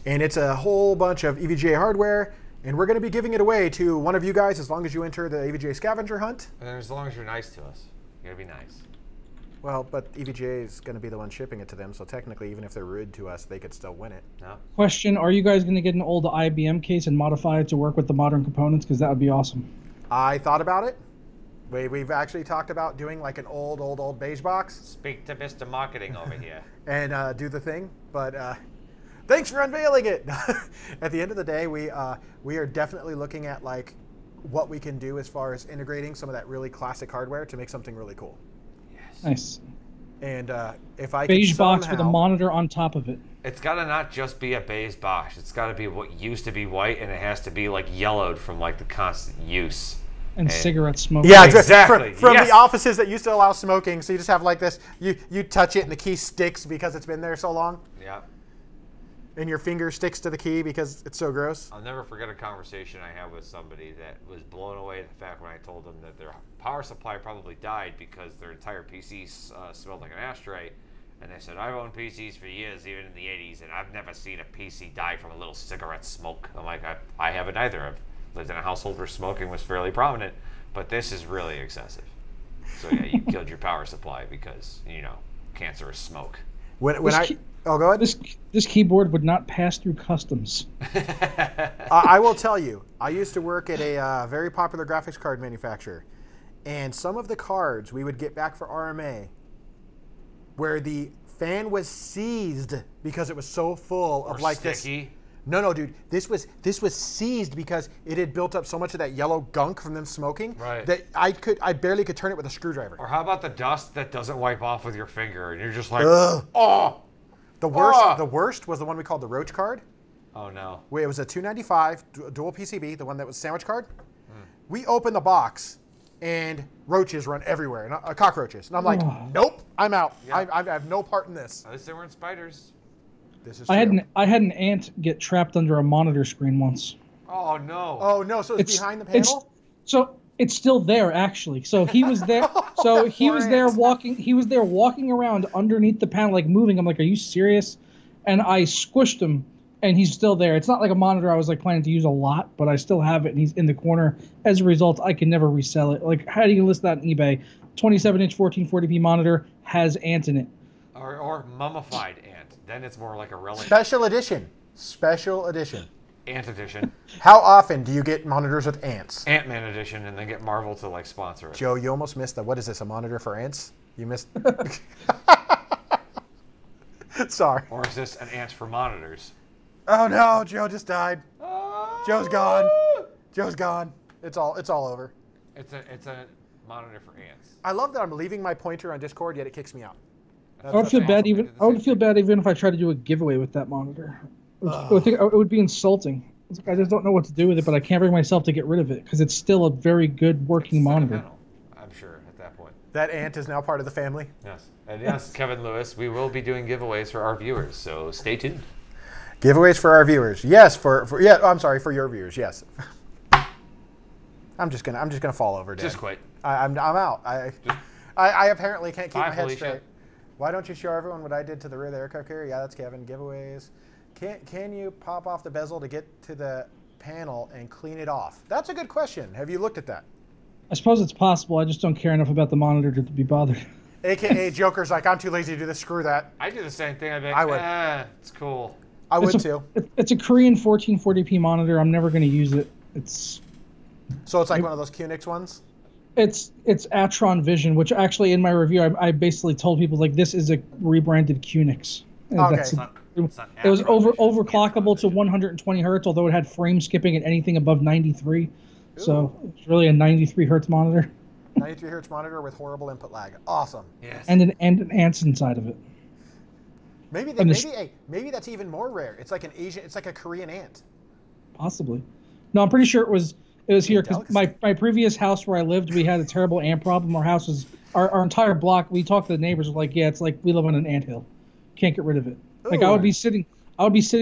And it's a whole bunch of EVGA hardware, and we're going to be giving it away to one of you guys as long as you enter the EVGA scavenger hunt. And as long as you're nice to us. You got to be nice. Well, but EVGA is going to be the one shipping it to them, so technically, even if they're rude to us, they could still win it. No. Question, are you guys going to get an old IBM case and modify it to work with the modern components? Because that would be awesome. I thought about it. We've actually talked about doing like an old beige box. Speak to Mr. Marketing over here. And do the thing, but thanks for unveiling it. At the end of the day, we are definitely looking at like what we can do as far as integrating some of that really classic hardware to make something really cool. Nice. And if I Beige could box with a somehow- monitor on top of it. It's got to not just be a beige box. It's got to be what used to be white, and it has to be like yellowed from like the constant use. And cigarette smoke. Yeah, exactly. From Yes. the offices that used to allow smoking, so you just have like this. You touch it and the key sticks because it's been there so long, Yeah. and your finger sticks to the key because it's so gross. I'll never forget a conversation I had with somebody that was blown away at the fact when I told them that their power supply probably died because their entire PC smelled like an ashtray. And they said, I've owned PCs for years, even in the 80s, and I've never seen a PC die from a little cigarette smoke. I'm like, I haven't either. I've lived in a household where smoking was fairly prominent, but this is really excessive. So yeah, you killed your power supply because, cancerous smoke. Go ahead. This keyboard would not pass through customs. I will tell you, I used to work at a very popular graphics card manufacturer, and some of the cards we would get back for RMA where the fan was seized because it was so full of like sticky. this. No, dude. This was seized because it had built up so much of that yellow gunk from them smoking that I barely could turn it with a screwdriver. Or how about the dust that doesn't wipe off with your finger, and you're just like, ugh. oh. The worst was the one we called the Roach card. Oh no. It was a 295 dual PCB, the one that was sandwich card. We opened the box, and roaches run everywhere, and cockroaches. And I'm like, nope, I'm out. Yeah. I have no part in this. At least they weren't spiders. This is I true. had an ant get trapped under a monitor screen once. Oh no. Oh no, so it's behind the panel? It's still there actually. So he was there. So he was there walking. He was there walking around underneath the panel, like moving. I'm like, are you serious? And I squished him, and he's still there. It's not like a monitor I was like planning to use a lot, but I still have it, and he's in the corner. As a result, I can never resell it. Like, how do you list that on eBay? 27-inch 1440p monitor has ant in it. Or mummified ant. Then it's more like a relic. Special edition. Special edition. Ant edition. How often do you get monitors with ants? Ant-Man edition, and then get Marvel to like sponsor it. Joe, you almost missed what is this, a monitor for ants? You missed. Sorry. Or is this an ant for monitors? Oh no, Joe just died. Joe's gone. Joe's gone. It's all over. It's a monitor for ants. I love that I'm leaving my pointer on Discord, yet it kicks me out. I would feel bad even. I would feel bad even if I tried to do a giveaway with that monitor. It would be insulting. I just don't know what to do with it, but I can't bring myself to get rid of it because it's still a very good working monitor. I'm sure at that point. That ant is now part of the family. Yes, and yes, Kevin Lewis, we will be doing giveaways for our viewers, so stay tuned. Giveaways for our viewers, yes. For your viewers, yes. I'm just gonna fall over, Dad. Just quit. I'm out. I apparently can't keep my head Felicia. straight. Why don't you show everyone what I did to the rear of the aircraft carrier? Yeah, that's Kevin. Giveaways. Can you pop off the bezel to get to the panel and clean it off? That's a good question. Have you looked at that? I suppose it's possible. I just don't care enough about the monitor to be bothered. AKA Joker's like, I'm too lazy to do this. Screw that. I do the same thing. I'd be like, I would. It's cool. I would too. It's a Korean 1440p monitor. I'm never going to use it. So it's like one of those QNX ones? It's Atron Vision, which actually in my review I basically told people like this is a rebranded QNX. Okay. It was overclockable to 120 hertz, although it had frame skipping at anything above 93. Ooh. So it's really a 93 hertz monitor. 93 hertz monitor with horrible input lag. Awesome. Yes. And an ants inside of it. Maybe that's even more rare. It's like it's like a Korean ant. Possibly. No, I'm pretty sure it was here because my previous house where I lived, we had a terrible ant problem. Our house was our entire block. We talked to the neighbors. We're like, yeah, it's like we live on an anthill. Can't get rid of it. Ooh. Like I would be sitting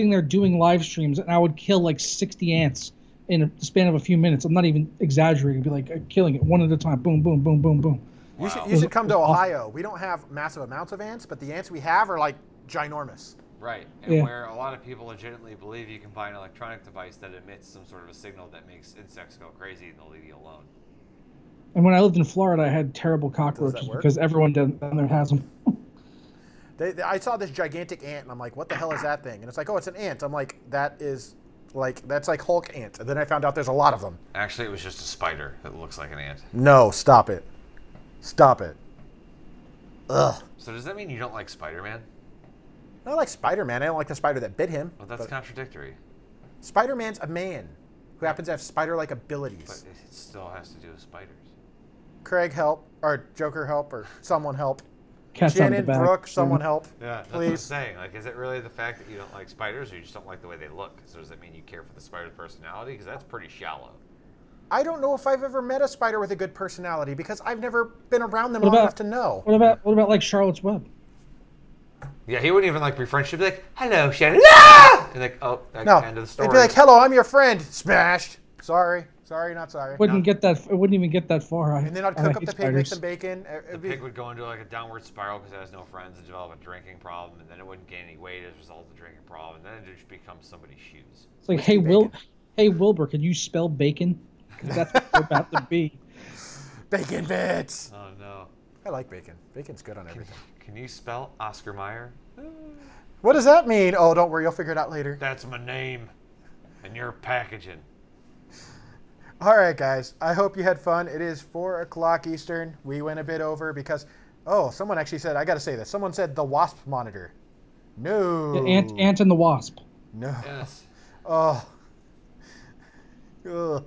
there doing live streams, and I would kill like 60 ants in the span of a few minutes. I'm not even exaggerating. I'd be like killing it one at a time. Boom, boom, boom, boom, boom. Wow. You should come to Ohio. We don't have massive amounts of ants, but the ants we have are like ginormous. Right, and where a lot of people legitimately believe you can buy an electronic device that emits some sort of a signal that makes insects go crazy and they'll leave you alone. And when I lived in Florida, I had terrible cockroaches because everyone down there has them. I saw this gigantic ant, and I'm like, what the hell is that thing? And it's like, oh, it's an ant. I'm like, that's like Hulk ant. And then I found out there's a lot of them. Actually, it was just a spider that looks like an ant. No, stop it. Stop it. Ugh. So does that mean you don't like Spider-Man? I like Spider-Man. I don't like the spider that bit him. Well, that's contradictory. Spider-Man's a man who happens to have spider-like abilities. But it still has to do with spiders. Craig, help. Or Joker, help. Or someone help. cat's out of the Shannon, bag. Brooke, someone help. Yeah, that's what I'm Please. saying. Like, is it really the fact that you don't like spiders, or you just don't like the way they look? So does that mean you care for the spider's personality? Because that's pretty shallow. I don't know if I've ever met a spider with a good personality because I've never been around them long enough to know. What about like Charlotte's Web? Yeah, he wouldn't even like befriend. She'd be like, "Hello, Shannon." Ah! And like, oh, like, No, end of the story. it'd be like, "Hello, I'm your friend." Smashed. Sorry, not sorry. Wouldn't get that. It wouldn't even get that far. And then I'd cook up the pig, make some bacon. The pig would go into like a downward spiral because it has no friends and develop a drinking problem, and then it wouldn't gain any weight as a result of the drinking problem, and then it just becomes somebody's shoes. It's like, hey Wilbur, can you spell bacon? 'Cause that's what we're about to be. Bacon bits. Oh no. I like bacon. Bacon's good on everything. Can you spell Oscar Mayer? What does that mean? Oh, don't worry, you'll figure it out later. That's my name, and you're packaging. All right, guys. I hope you had fun. It is 4 o'clock Eastern. We went a bit over because, someone actually said, I got to say this. Someone said the Wasp monitor. No. Yeah, Ant and the Wasp. No. Yes. Oh. Ugh.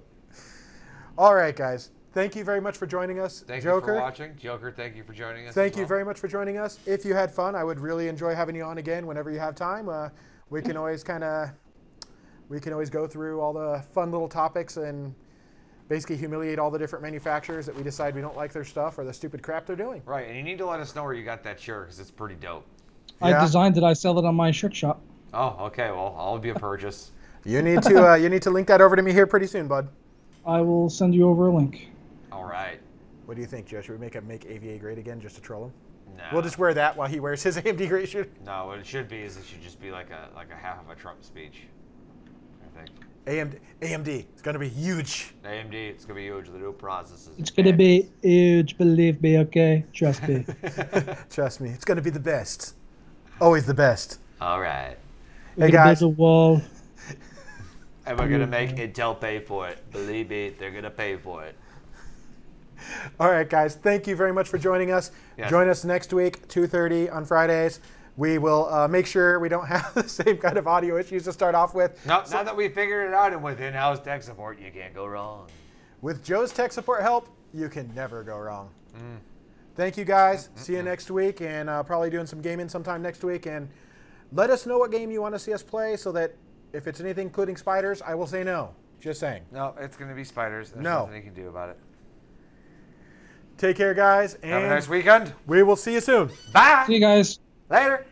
All right, guys. Thank you very much for joining us, Thank Joker. you for watching. Joker, thank you for joining us. Thank you very much for joining us. If you had fun, I would really enjoy having you on again whenever you have time. We can always go through all the fun little topics and basically humiliate all the different manufacturers that we decide we don't like their stuff or the stupid crap they're doing. Right, and you need to let us know where you got that shirt because it's pretty dope. Yeah. I designed it. I sell it on my shirt shop. Oh, okay. Well, I'll be a purchase. You need to link that over to me here pretty soon, bud. I will send you over a link. All right. What do you think, Joe? Should we make AVA great again just to troll him? No. We'll just wear that while he wears his AMD great shirt. No, what it should be is it should just be like a half of a Trump speech. I think. AMD. It's gonna be huge. AMD, it's gonna be huge. The new processors. It's gonna be huge. Believe me, okay? Trust me. Trust me, it's gonna be the best. Always the best. All right. Hey guys. Build a wall. And we're gonna make Intel pay for it. Believe me, they're gonna pay for it. All right, guys. Thank you very much for joining us. Yes. Join us next week, 2:30 on Fridays. We will make sure we don't have the same kind of audio issues to start off with. No, now that we figured it out, and with in-house tech support, you can't go wrong. With Joe's tech support help, you can never go wrong. Thank you, guys. See you next week, and probably doing some gaming sometime next week. And let us know what game you want to see us play so that if it's anything including spiders, I will say no. Just saying. No, it's gonna be spiders. There's No. nothing you can do about it. Take care, guys. And Have a nice weekend. we will see you soon. Bye. See you guys. Later.